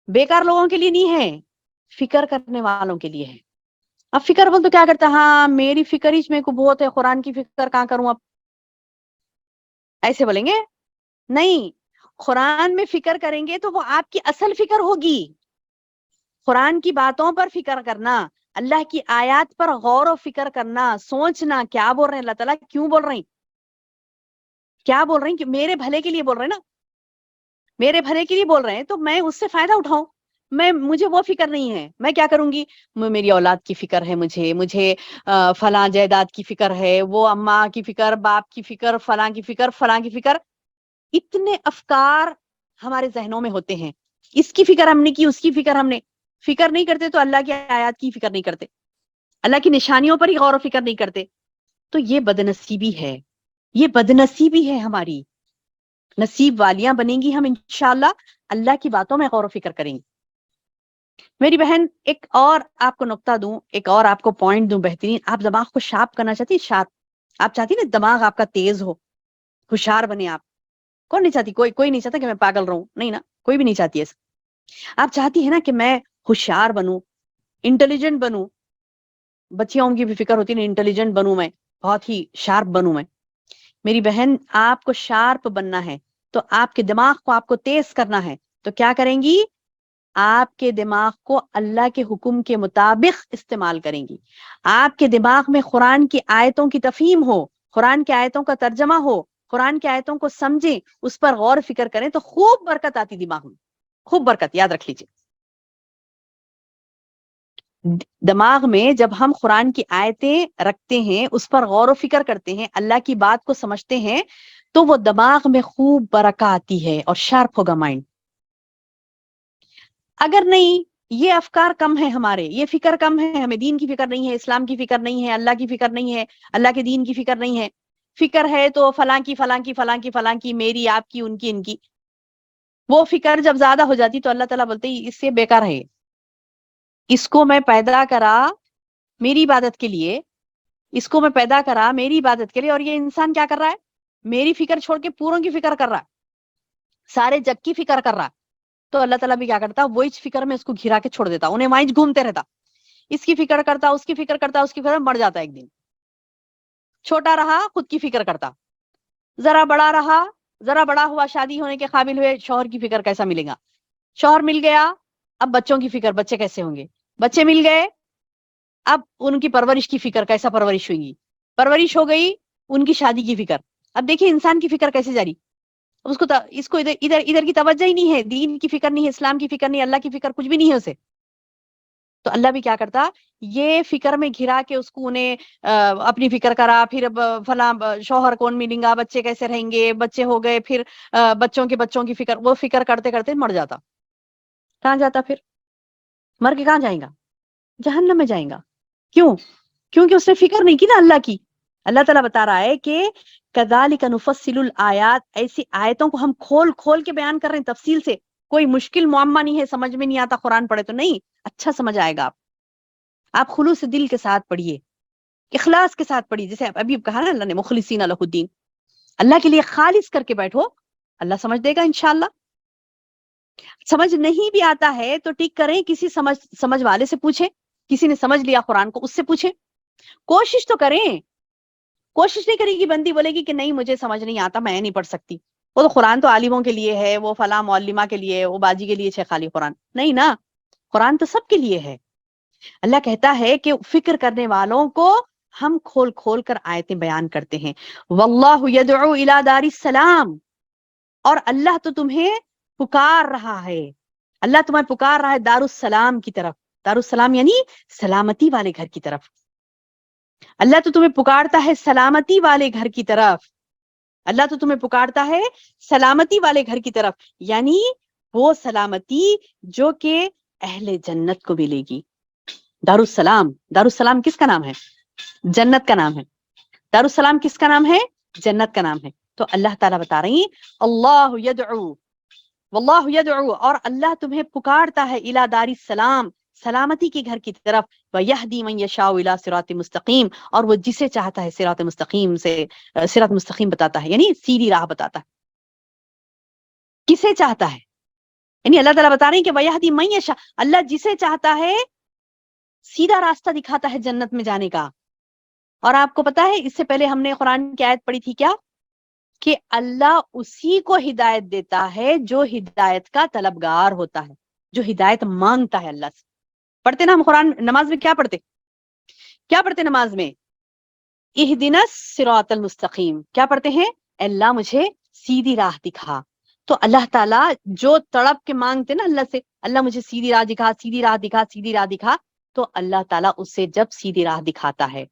بیکار لوگوں کے لیے نہیں ہے، فکر کرنے والوں کے لیے ہے. اب فکر بول تو کیا کرتا؟ ہاں میری فکر ہی میں کو بہت ہے، قرآن کی فکر کہاں کروں اب، ایسے بولیں گے. نہیں، قرآن میں فکر کریں گے تو وہ آپ کی اصل فکر ہوگی. قرآن کی باتوں پر فکر کرنا، اللہ کی آیات پر غور و فکر کرنا، سوچنا کیا بول رہے ہیں اللہ تعالیٰ، کیوں بول رہے ہیں، کیا بول رہے ہیں، کہ میرے بھلے کے لیے بول رہے ہیں نا، میرے بھلے کے لیے بول رہے ہیں تو میں اس سے فائدہ اٹھاؤں. مجھے وہ فکر نہیں ہے. میں کیا کروں گی؟ میری اولاد کی فکر ہے، مجھے فلاں جائیداد کی فکر ہے، وہ اماں کی فکر، باپ کی فکر، فلاں کی فکر، فلاں کی فکر. اتنے افکار ہمارے ذہنوں میں ہوتے ہیں. اس کی فکر ہم نے کی، اس کی فکر ہم نے. فکر نہیں کرتے تو اللہ کی آیات کی فکر نہیں کرتے، اللہ کی نشانیوں پر ہی غور و فکر نہیں کرتے. تو یہ بدنصیبی ہے، یہ بدنصیبی ہے ہماری. نصیب والیاں بنیں گی ہم انشاءاللہ، اللہ کی باتوں میں غور و فکر کریں گے. میری بہن ایک اور آپ کو نقطہ دوں، ایک اور آپ کو پوائنٹ دوں بہترین. آپ دماغ کو شارپ کرنا چاہتی ہیں؟ شارپ آپ چاہتی نا دماغ آپ کا تیز ہو، ہوشیار بنے آپ. کون نہیں چاہتی؟ کوئی نہیں چاہتا کہ میں پاگل رہوں، نہیں نا، کوئی بھی نہیں چاہتی ایسا. آپ چاہتی ہے نا کہ میں ہوشیار بنوں، انٹیلیجنٹ بنوں. بچیوں کی بھی فکر ہوتی ہے نا، انٹیلیجنٹ بنوں میں، بہت ہی شارپ بنوں میں. میری بہن آپ کو شارپ بننا ہے تو آپ کے دماغ کو آپ کو تیز کرنا ہے. تو کیا کریں گی؟ آپ کے دماغ کو اللہ کے حکم کے مطابق استعمال کریں گی. آپ کے دماغ میں قرآن کی آیتوں کی تفہیم ہو، قرآن کی آیتوں کا ترجمہ ہو، قرآن کی آیتوں کو سمجھیں، اس پر غور فکر کریں تو خوب برکت آتی دماغ میں، خوب برکت. یاد رکھ لیجیے، دماغ میں جب ہم قرآن کی آیتیں رکھتے ہیں، اس پر غور و فکر کرتے ہیں، اللہ کی بات کو سمجھتے ہیں، تو وہ دماغ میں خوب برکت آتی ہے اور شارپ ہوگا مائنڈ. اگر نہیں، یہ افکار کم ہے ہمارے، یہ فکر کم ہے، ہمیں دین کی فکر نہیں ہے، اسلام کی فکر نہیں ہے، اللہ کی فکر نہیں ہے، اللہ کے دین کی فکر نہیں ہے. فکر ہے تو فلاں کی فلاں کی فلاں کی فلاں کی، میری، آپ کی، ان کی، ان کی. وہ فکر جب زیادہ ہو جاتی تو اللہ تعالیٰ بولتے ہیں اس سے بیکار ہے، اس کو میں پیدا کرا میری عبادت کے لیے، اس کو میں پیدا کرا میری عبادت کے لیے، اور یہ انسان کیا کر رہا ہے؟ میری فکر چھوڑ کے پوروں کی فکر کر رہا ہے، سارے جگ کی فکر کر رہا ہے. تو اللہ تعالیٰ بھی کیا کرتا؟ وہ اس فکر میں اس کو گھرا کے چھوڑ دیتا، انہیں وہیں گھومتے رہتا. اس کی فکر کرتا، اس کی فکر کرتا، اس کی فکر میں مر جاتا. ایک دن چھوٹا رہا خود کی فکر کرتا، ذرا بڑا رہا، ذرا بڑا ہوا، شادی ہونے کے قابل ہوئے، شوہر کی فکر کیسا ملے گا؟ شوہر مل گیا، اب بچوں کی فکر، بچے کیسے ہوں گے؟ بچے مل گئے، اب ان کی پرورش کی فکر، کیسا پرورش ہوئی گی؟ پرورش ہو گئی، ان کی شادی کی فکر. اب دیکھیے انسان کی فکر کیسے جاری، اس کو ادھر کی توجہ ہی نہیں ہے، دین کی فکر نہیں ہے، اسلام کی فکر نہیں ہے، اللہ کی فکر کچھ بھی نہیں ہے اسے. تو اللہ بھی کیا کرتا؟ یہ فکر میں گھرا کے اس کو انہیں اپنی فکر کرا. پھر فلاں شوہر کون ملیں گا، بچے کیسے رہیں گے، بچے ہو گئے، پھر بچوں کی فکر، وہ فکر کرتے کرتے مر جاتا. کہاں جاتا پھر؟ مر کے کہاں جائیں گا؟ جہنم میں جائیں گا. کیوں؟ کیونکہ اس نے فکر نہیں کی نا اللہ کی. اللہ تعالیٰ بتا رہا ہے کہ کذالک نفصل الآیات، ایسی آیتوں کو ہم کھول کھول کے بیان کر رہے ہیں تفصیل سے. کوئی مشکل معمہ نہیں ہے، سمجھ میں نہیں آتا قرآن پڑھے تو نہیں، اچھا سمجھ آئے گا. آپ خلوص دل کے ساتھ پڑھیے، اخلاص کے ساتھ پڑھیے. جیسے ابھی کہا نا اللہ نے مخلصین لہ الدین، اللہ کے لیے خالص کر کے بیٹھو، اللہ سمجھ دے گا انشاءاللہ. سمجھ نہیں بھی آتا ہے تو ٹھیک کریں، کسی سمجھ والے سے پوچھیں، کسی نے سمجھ لیا قرآن کو، اس سے پوچھیں. کوشش تو کریں. کوشش نہیں کرے گی بندی، بولے گی کہ نہیں مجھے سمجھ نہیں آتا، میں نہیں پڑھ سکتی. وہ تو قرآن تو عالموں کے لیے ہے، وہ فلاں معلمہ کے لیے، وہ باجی کے لیے ہے خالی قرآن نہیں نا. قرآن تو سب کے لیے ہے. اللہ کہتا ہے کہ فکر کرنے والوں کو ہم کھول کھول کر آیتیں بیان کرتے ہیں. واللہ یدعو الی دار السلام، اور اللہ تو تمہیں پکار رہا ہے، اللہ تمہیں پکار رہا ہے دار السلام کی طرف. دار السلام یعنی سلامتی والے گھر کی طرف. اللہ تو تمہیں پکارتا ہے سلامتی والے گھر کی طرف. اللہ تو تمہیں پکارتا ہے سلامتی والے گھر کی طرف، یعنی وہ سلامتی جو کہ اہل جنت کو ملے گی. دار السلام، دار السلام کس کا نام ہے؟ جنت کا نام ہے. دار السلام کس کا نام ہے؟ جنت کا نام ہے. تو اللہ تعالیٰ بتا رہی ہیں اللہ یدعو، واللہ یدعو، اور اللہ تمہیں پکارتا ہے الی دار السلام، سلامتی کے گھر کی طرف. وَيَهْدِي مَن يَشَاءُ إِلَىٰ صِرَاطٍ مُسْتَقِيمٍ، اور وہ جسے چاہتا ہے صراط مستقیم سے، صراط مستقیم بتاتا ہے، یعنی سیدھی راہ بتاتا ہے. کسے چاہتا ہے؟ یعنی اللہ تعالیٰ بتا رہے ہیں کہ وَيَهْدِي مَن يَشَاءُ، اللہ جسے چاہتا ہے سیدھا راستہ دکھاتا ہے جنت میں جانے کا. اور آپ کو پتا ہے اس سے پہلے ہم نے قرآن کی آیت پڑھی تھی کیا، کہ اللہ اسی کو ہدایت دیتا ہے جو ہدایت کا طلبگار ہوتا ہے، جو ہدایت مانگتا ہے اللہ سے. پڑھتے نا ہم قرآن، نماز میں کیا پڑھتے؟ کیا پڑھتے نماز میں؟ اہدنا الصراط المستقیم. کیا پڑھتے ہیں؟ اللہ مجھے سیدھی راہ دکھا. تو اللہ تعالیٰ جو تڑپ کے مانگتے نا اللہ سے، اللہ مجھے سیدھی راہ دکھا، سیدھی راہ دکھا، سیدھی راہ دکھا، تو اللہ تعالیٰ اس سے جب سیدھی راہ دکھاتا ہے،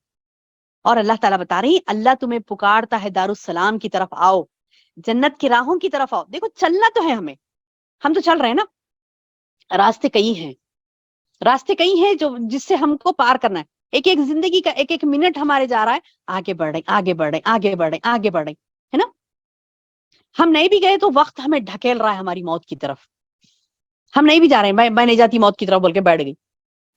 اور اللہ تعالیٰ بتا رہی اللہ تمہیں پکارتا ہے دارالسلام کی طرف آؤ، جنت کی راہوں کی طرف آؤ. دیکھو چلنا تو ہے ہمیں، ہم تو چل رہے ہیں نا، راستے کئی ہیں، راستے کئی ہیں جو جس سے ہم کو پار کرنا ہے. ایک ایک زندگی کا ایک ایک منٹ ہمارے جا رہا ہے، آگے بڑھ رہے آگے بڑھ رہے آگے بڑھ رہے آگے بڑھ رہے، ہے نا. ہم نہیں بھی گئے تو وقت ہمیں ڈھکیل رہا ہے ہماری موت کی طرف. ہم نہیں بھی جا رہے ہیں، میں نہیں جاتی موت کی طرف بول کے بیٹھ گئی،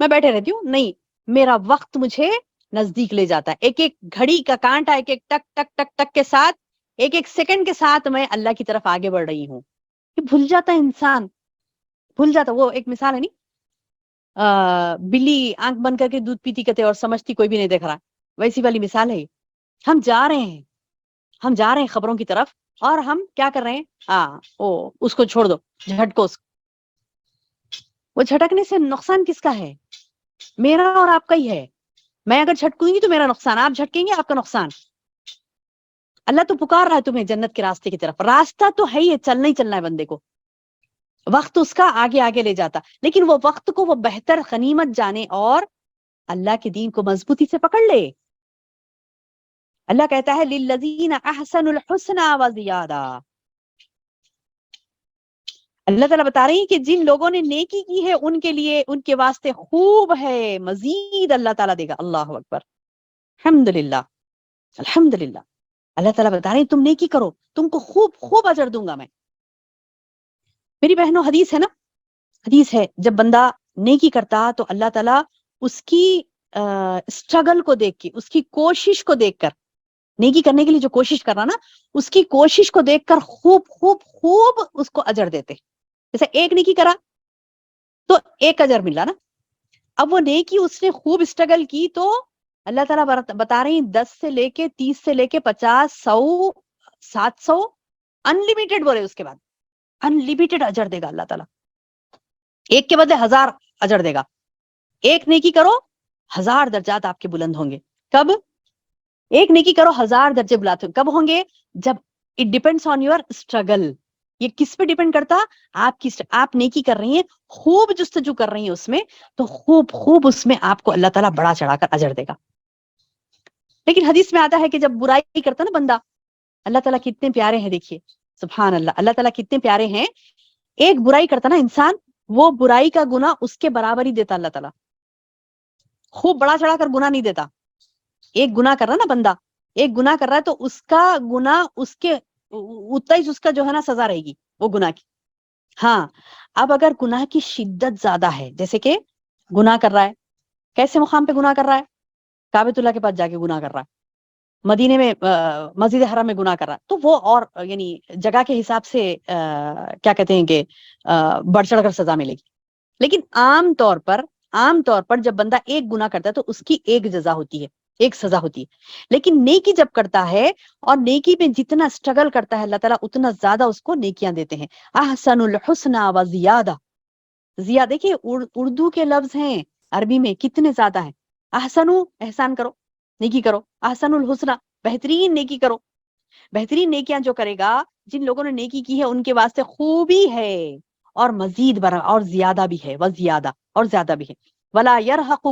میں بیٹھے رہتی ہوں، نہیں، میرا وقت مجھے نزدیک لے جاتا ہے. ایک ایک گھڑی کا کانٹا ایک ایک ٹک ٹک ٹک ٹک کے ساتھ، ایک ایک سیکنڈ کے ساتھ میں اللہ کی طرف آگے بڑھ رہی ہوں. یہ بھول جاتا ہے انسان، بھول جاتا. وہ ایک مثال ہے نہیں، بلی آنکھ بند کر کے دودھ پیتی کہتے اور سمجھتی کوئی بھی نہیں دیکھ رہا، ویسی والی مثال ہے. ہم جا رہے ہیں، ہم جا رہے ہیں خبروں کی طرف، اور ہم کیا کر رہے ہیں، اس کو چھوڑ دو، جھٹکو اس کو. وہ جھٹکنے سے نقصان کس کا ہے؟ میرا اور آپ کا ہی ہے. میں اگر جھٹکوں گی تو میرا نقصان، آپ جھٹکیں گے آپ کا نقصان. اللہ تو پکار رہا ہے تمہیں جنت کے راستے کی طرف، راستہ تو ہے ہی، چلنا ہی چلنا ہے بندے کو. وقت اس کا آگے آگے لے جاتا، لیکن وہ وقت کو وہ بہتر غنیمت جانے اور اللہ کے دین کو مضبوطی سے پکڑ لے. اللہ کہتا ہے للذین احسنوا الحسنى وزیادہ. اللہ تعالیٰ بتا رہی ہیں کہ جن لوگوں نے نیکی کی ہے ان کے لیے، ان کے واسطے خوب ہے، مزید اللہ تعالیٰ دے گا. اللہ اکبر، الحمدللہ الحمدللہ. اللہ تعالیٰ بتا رہے ہیں تم نیکی کرو، تم کو خوب خوب اجر دوں گا میں. میری بہنوں حدیث ہے نا، حدیث ہے جب بندہ نیکی کرتا تو اللہ تعالیٰ اس کی اسٹرگل کو دیکھ کے، اس کی کوشش کو دیکھ کر، نیکی کرنے کے لیے جو کوشش کر رہا نا، اس کی کوشش کو دیکھ کر خوب خوب خوب اس کو اجر دیتے. جیسے ایک نیکی کرا تو ایک اجر ملا نا، اب وہ نیکی اس نے خوب اسٹرگل کی تو اللہ تعالیٰ بتا رہے ہیں 10 سے لے کے 30 سے لے کے 50 100 700 انلمیٹڈ بولے، اس کے بعد انلمیٹڈ اجر دے گا اللہ تعالیٰ. ایک کے بدلے 1000 اجر دے گا. ایک نیکی کرو 1000 درجات آپ کے بلند ہوں گے. کب؟ ایک نیکی کرو 1000 درجے بلاتے کب ہوں گے؟ جب it depends on your struggle. یہ کس پہ ڈیپینڈ کرتا؟ آپ نیکی کر رہی ہیں، خوب جستجو کر رہی ہیں اس میں، تو خوب خوب اس میں آپ کو اللہ تعالیٰ بڑا چڑھا کر اجر دے گا. لیکن حدیث میں آتا ہے کہ جب برائی کرتا نا بندہ، اللہ تعالیٰ کتنے پیارے ہیں، دیکھیے سبحان اللہ، اللہ تعالیٰ کتنے پیارے ہیں. ایک برائی کرتا نا انسان، وہ برائی کا گناہ اس کے برابر ہی دیتا اللہ تعالیٰ، خوب بڑا چڑھا کر گناہ نہیں دیتا. ایک گناہ کر رہا نا بندہ، ایک گناہ کر رہا ہے تو اس کا گناہ اس کے اتنا ہی اس کا جو ہے نا سزا رہے گی وہ گناہ کی. ہاں اب اگر گناہ کی شدت زیادہ ہے، جیسے کہ گناہ کر رہا ہے، کیسے مقام پہ گناہ کر رہا ہے؟ کعبۃ اللہ کے پاس جا کے گناہ کر رہا ہے، مدینے میں مسجد حرم میں گناہ کر رہا ہے، تو وہ اور یعنی جگہ کے حساب سے کیا کہتے ہیں کہ بڑھ چڑھ کر سزا ملے گی. لیکن عام طور پر جب بندہ ایک گناہ کرتا ہے تو اس کی ایک جزا ہوتی ہے، ایک سزا ہوتی ہے. لیکن نیکی جب کرتا ہے اور نیکی میں جتنا اسٹرگل کرتا ہے اللہ تعالیٰ اتنا زیادہ اس کو نیکیاں دیتے ہیں. احسن الحسنى وزیادہ. زیادہ دیکھیے اردو کے لفظ ہیں، عربی میں کتنے زیادہ ہیں. احسنو احسان کرو، نیکی کرو، احسن الحسنى بہترین نیکی کرو. بہترین نیکیاں جو کرے گا، جن لوگوں نے نیکی کی ہے ان کے واسطے خوبی ہے اور مزید برا اور زیادہ بھی ہے، وزیادہ اور زیادہ بھی ہے. ولا يرهق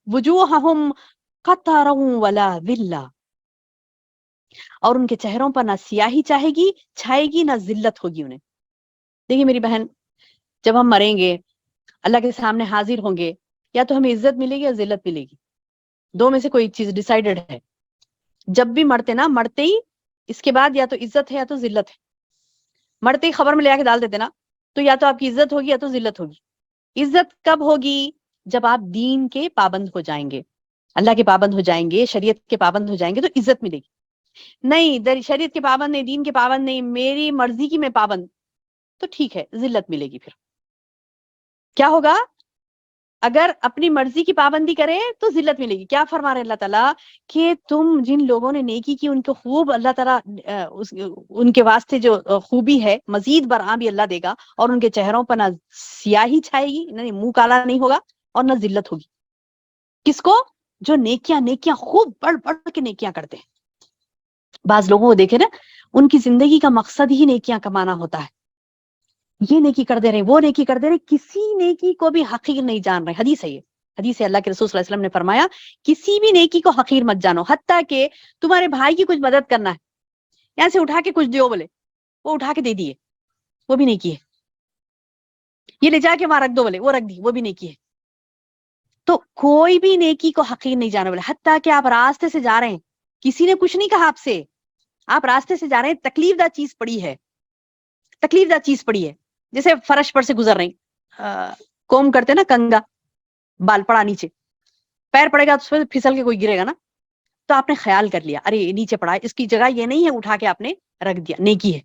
وجوههم قتر ولا ذلہ. اور ان کے چہروں پر نہ سیاہی چھائے گی نہ ذلت ہوگی انہیں. دیکھیے میری بہن، جب ہم مریں گے اللہ کے سامنے حاضر ہوں گے، یا تو ہمیں عزت ملے گی یا ذلت ملے گی، دو میں سے کوئی چیز ڈیسائیڈڈ ہے. جب بھی مرتے ہی اس کے بعد یا تو عزت ہے یا تو ذلت ہے. مرتے ہی خبر میں لے آ کے ڈال دیتے نا، تو یا تو آپ کی عزت ہوگی یا تو ذلت ہوگی. عزت کب ہوگی؟ جب آپ دین کے پابند ہو جائیں گے، اللہ کے پابند ہو جائیں گے، شریعت کے پابند ہو جائیں گے تو عزت ملے گی. نہیں شریعت کے پابند نہیں، دین کے پابند نہیں، میری مرضی کی میں پابند، تو ٹھیک ہے ذلت ملے گی. پھر کیا ہوگا؟ اگر اپنی مرضی کی پابندی کرے تو ذلت ملے گی. کیا فرما رہے اللہ تعالیٰ کہ تم جن لوگوں نے نیکی کی ان کو خوب اللہ تعالیٰ ان کے واسطے جو خوبی ہے مزید برآں بھی اللہ دے گا، اور ان کے چہروں پر نہ سیاہی چھائے گی، نہیں منہ کالا نہیں ہوگا، اور نہ ذلت ہوگی. کس کو؟ جو نیکیاں خوب بڑھ بڑھ کے نیکیاں کرتے ہیں. بعض لوگوں کو دیکھے نا، ان کی زندگی کا مقصد ہی نیکیاں کمانا ہوتا ہے. یہ نیکی کر دے رہے، وہ نیکی کر دے رہے، کسی نیکی کو بھی حقیر نہیں جان رہے. حدیث ہے، یہ حدیث ہے، اللہ کے رسول صلی اللہ علیہ وسلم نے فرمایا کسی بھی نیکی کو حقیر مت جانو، حتیٰ کہ تمہارے بھائی کی کچھ مدد کرنا ہے، یہاں سے اٹھا کے کچھ دیو بولے، وہ اٹھا کے دے دیے، وہ بھی نیکی ہے. یہ لے جا کے وہاں رکھ دو بولے، وہ رکھ دی، وہ بھی نیکی ہے. تو کوئی بھی نیکی کو حقیر نہیں جانا بولے. حتیٰ کہ آپ راستے سے جا رہے ہیں، کسی نے کچھ نہیں کہا آپ سے، آپ راستے سے جا رہے ہیں، تکلیف دہ چیز پڑی ہے، تکلیف دہ چیز پڑی ہے، جیسے فرش پر سے گزر رہے ہیں، کوم کرتے نا کنگا، بال پڑا نیچے، پیر پڑے گا تو اس پہ پھسل کے کوئی گرے گا نا، تو آپ نے خیال کر لیا ارے نیچے پڑا ہے، اس کی جگہ یہ نہیں ہے، اٹھا کے آپ نے رکھ دیا، نیکی ہے.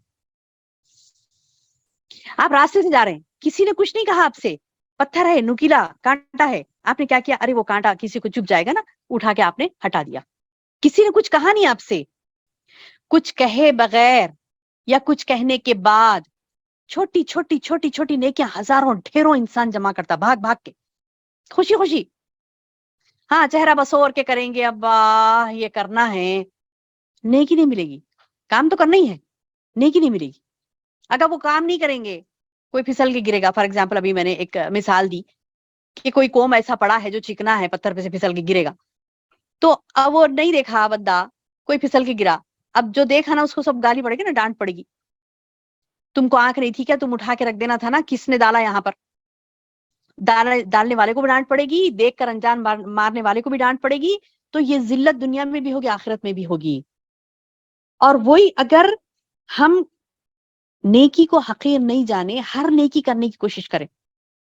آپ راستے سے جا رہے ہیں، کسی نے کچھ نہیں کہا آپ سے، پتھر ہے، نکیلا کانٹا ہے، آپ نے کیا کیا، ارے وہ کانٹا کسی کو چپ جائے گا نا، اٹھا کے آپ نے ہٹا دیا. کسی نے کچھ کہا نہیں آپ سے، کچھ کہے بغیر یا کچھ کہنے کے بعد چھوٹی چھوٹی چھوٹی چھوٹی نیکیاں ہزاروں ڈھیروں انسان جمع کرتا بھاگ بھاگ کے، خوشی خوشی. ہاں چہرہ بسور کے کریں گے، ابا یہ کرنا ہے، نیکی نہیں ملے گی. کام تو کرنا ہی ہے، نیکی نہیں ملے گی. اگر وہ کام نہیں کریں گے، کوئی پھسل کے گرے گا. فار ایگزامپل ابھی میں نے ایک مثال دی کہ کوئی کوم ایسا پڑا ہے جو چکنا ہے، پتھر پہ سے پھسل کے گرے گا، تو اب وہ نہیں دیکھا بندہ، کوئی پھسل کے گرا، اب جو دیکھا نا اس کو سب گالی پڑے گی نا، ڈانٹ پڑے گی. تم کو آنکھ نہیں تھی کیا، تم اٹھا کے رکھ دینا تھا نا، کس نے ڈالا یہاں پر؟ ڈالنے والے کو بھی ڈانٹ پڑے گی، دیکھ کر انجان مارنے والے کو بھی ڈانٹ پڑے گی. تو یہ ذلت دنیا میں بھی ہوگی، آخرت میں بھی ہوگی. اور وہی اگر ہم نیکی کو حقیر نہیں جانے، ہر نیکی کرنے کی کوشش کریں،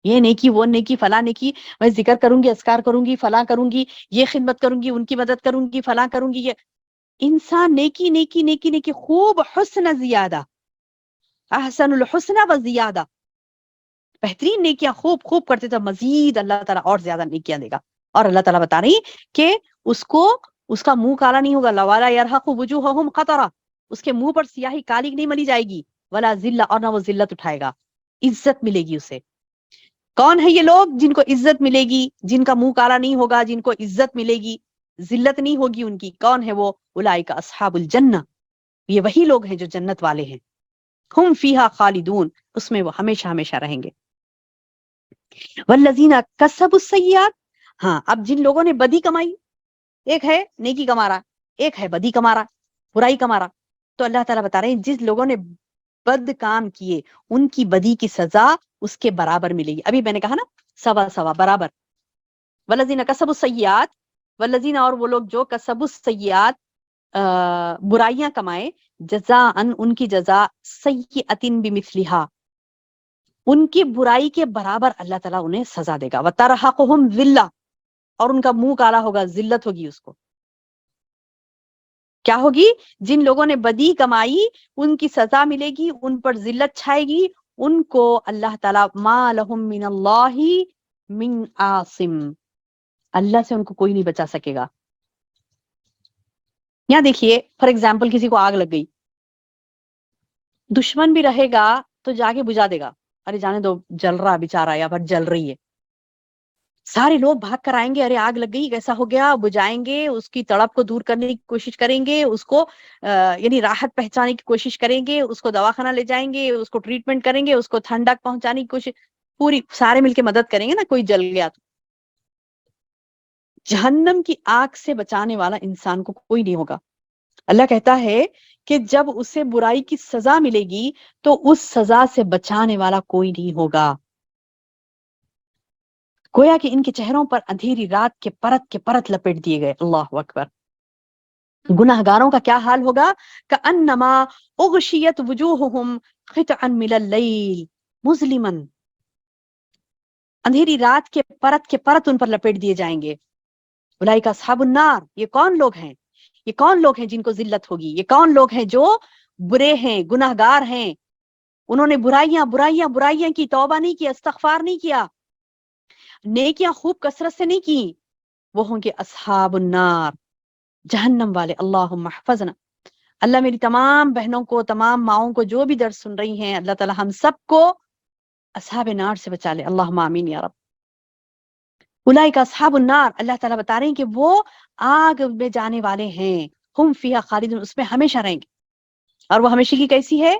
یہ نیکی وہ نیکی فلاں نیکی، میں ذکر کروں گی، اذکار کروں گی، فلاں کروں گی، یہ خدمت کروں گی، ان کی مدد کروں گی، فلاں کروں گی، یہ انسان نیکی نیکی نیکی نیکی، خوب حسن زیادہ، احسن الحسن و زیادہ، بہترین نیکیاں خوب خوب کرتے تو مزید اللہ تعالیٰ اور زیادہ نیکیاں دے گا. اور اللہ تعالیٰ بتا رہی کہ اس کو، اس کا منہ کالا نہیں ہوگا، لوالا یرحق وجوہہم قطرہ، اس کے منہ پر سیاہی کالی نہیں ملی جائے گی، ولا ذلہ، اور نہ وہ ذلت اٹھائے گا، عزت ملے گی اسے. کون ہے یہ لوگ جن کو عزت ملے گی، جن کا منہ کالا نہیں ہوگا، جن کو عزت ملے گی، ذلت نہیں ہوگی ان کی؟ کون ہے وہ؟ اولئک اصحاب الجنہ، یہ وہی لوگ ہیں جو جنت والے ہیں. ہم فیہا خالدون، اس میں وہ ہمیشہ ہمیشہ رہیں گے. والذین کسبوا السیئات، ہاں اب جن لوگوں نے بدی کمائی، ایک ہے نیکی کما رہا، ایک ہے بدی کما رہا، برائی کما رہا، تو اللہ تعالیٰ بتا رہے ہیں جس لوگوں نے بد کام کیے ان کی بدی کی سزا اس کے برابر ملے گی. ابھی میں نے کہا نا سوا سوا برابر. والذین کسبوا السیئات، والذین، اور وہ لوگ جو کسبوا السیئات، برائیاں کمائے، جزاءً، ان کی جزا، سیئۃ بمثلھا، ان کی برائی کے برابر اللہ تعالیٰ انہیں سزا دے گا. وترہقہم ذلہ، اور ان کا منہ کالا ہوگا، ذلت ہوگی اس کو. کیا ہوگی؟ جن لوگوں نے بدی کمائی ان کی سزا ملے گی، ان پر ذلت چھائے گی، ان کو اللہ تعالیٰ ما لہم من اللہ من عاصم، اللہ سے ان کو کوئی نہیں بچا سکے گا. یہاں دیکھیے فار ایگزامپل کسی کو آگ لگ گئی، دشمن بھی رہے گا تو جا کے بجھا دے گا، ارے جانے دو، جل رہا بیچارہ، یا پھر جل رہی ہے. سارے لوگ بھاگ کر آئیں گے، ارے آگ لگ گئی، کیسا ہو گیا، بجھائیں گے، اس کی تڑپ کو دور کرنے کی کوشش کریں گے، اس کو یعنی راحت پہنچانے کی کوشش کریں گے، اس کو دواخانہ لے جائیں گے، اس کو ٹریٹمنٹ کریں گے، اس کو ٹھنڈک پہنچانے کی کوشش، پوری سارے مل کے مدد کریں گے نا. کوئی جل گیا تو جہنم کی آگ سے بچانے والا انسان کو کوئی نہیں ہوگا. اللہ کہتا ہے کہ جب اسے برائی کی سزا ملے گی تو اس سزا سے بچانے والا کوئی نہیں ہوگا. گویا کہ ان کے چہروں پر اندھیری رات کے پرت لپیٹ دیے گئے. اللہ اکبر. گناہگاروں کا کیا حال ہوگا؟ کأنما اغشیت وجوہہم قطعا من اللیل مظلما، اندھیری رات کے پرت ان پر لپیٹ دیے جائیں گے. اولئک اصحاب النار، یہ کون لوگ ہیں؟ یہ کون لوگ ہیں جن کو ذلت ہوگی؟ یہ کون لوگ ہیں جو برے ہیں، گناہگار ہیں، انہوں نے برائیاں کی، توبہ نہیں کی، استغفار نہیں کیا، نیکیاں خوب کثرت سے نہیں کی، وہ ہوں گے اصحاب النار، جہنم والے. اللہم احفظنا. اللہ میری تمام بہنوں کو، تمام ماؤں کو جو بھی درس سن رہی ہیں، اللہ تعالی ہم سب کو اصحاب نار سے بچا لے. اللہم آمین یا رب. اولئک اصحاب النار، اللہ تعالیٰ بتا رہے ہیں کہ وہ آگ میں جانے والے ہیں، ہم فیہا خالدون، اس میں ہمیشہ رہیں گے. اور وہ ہمیشہ کی کیسی ہے؟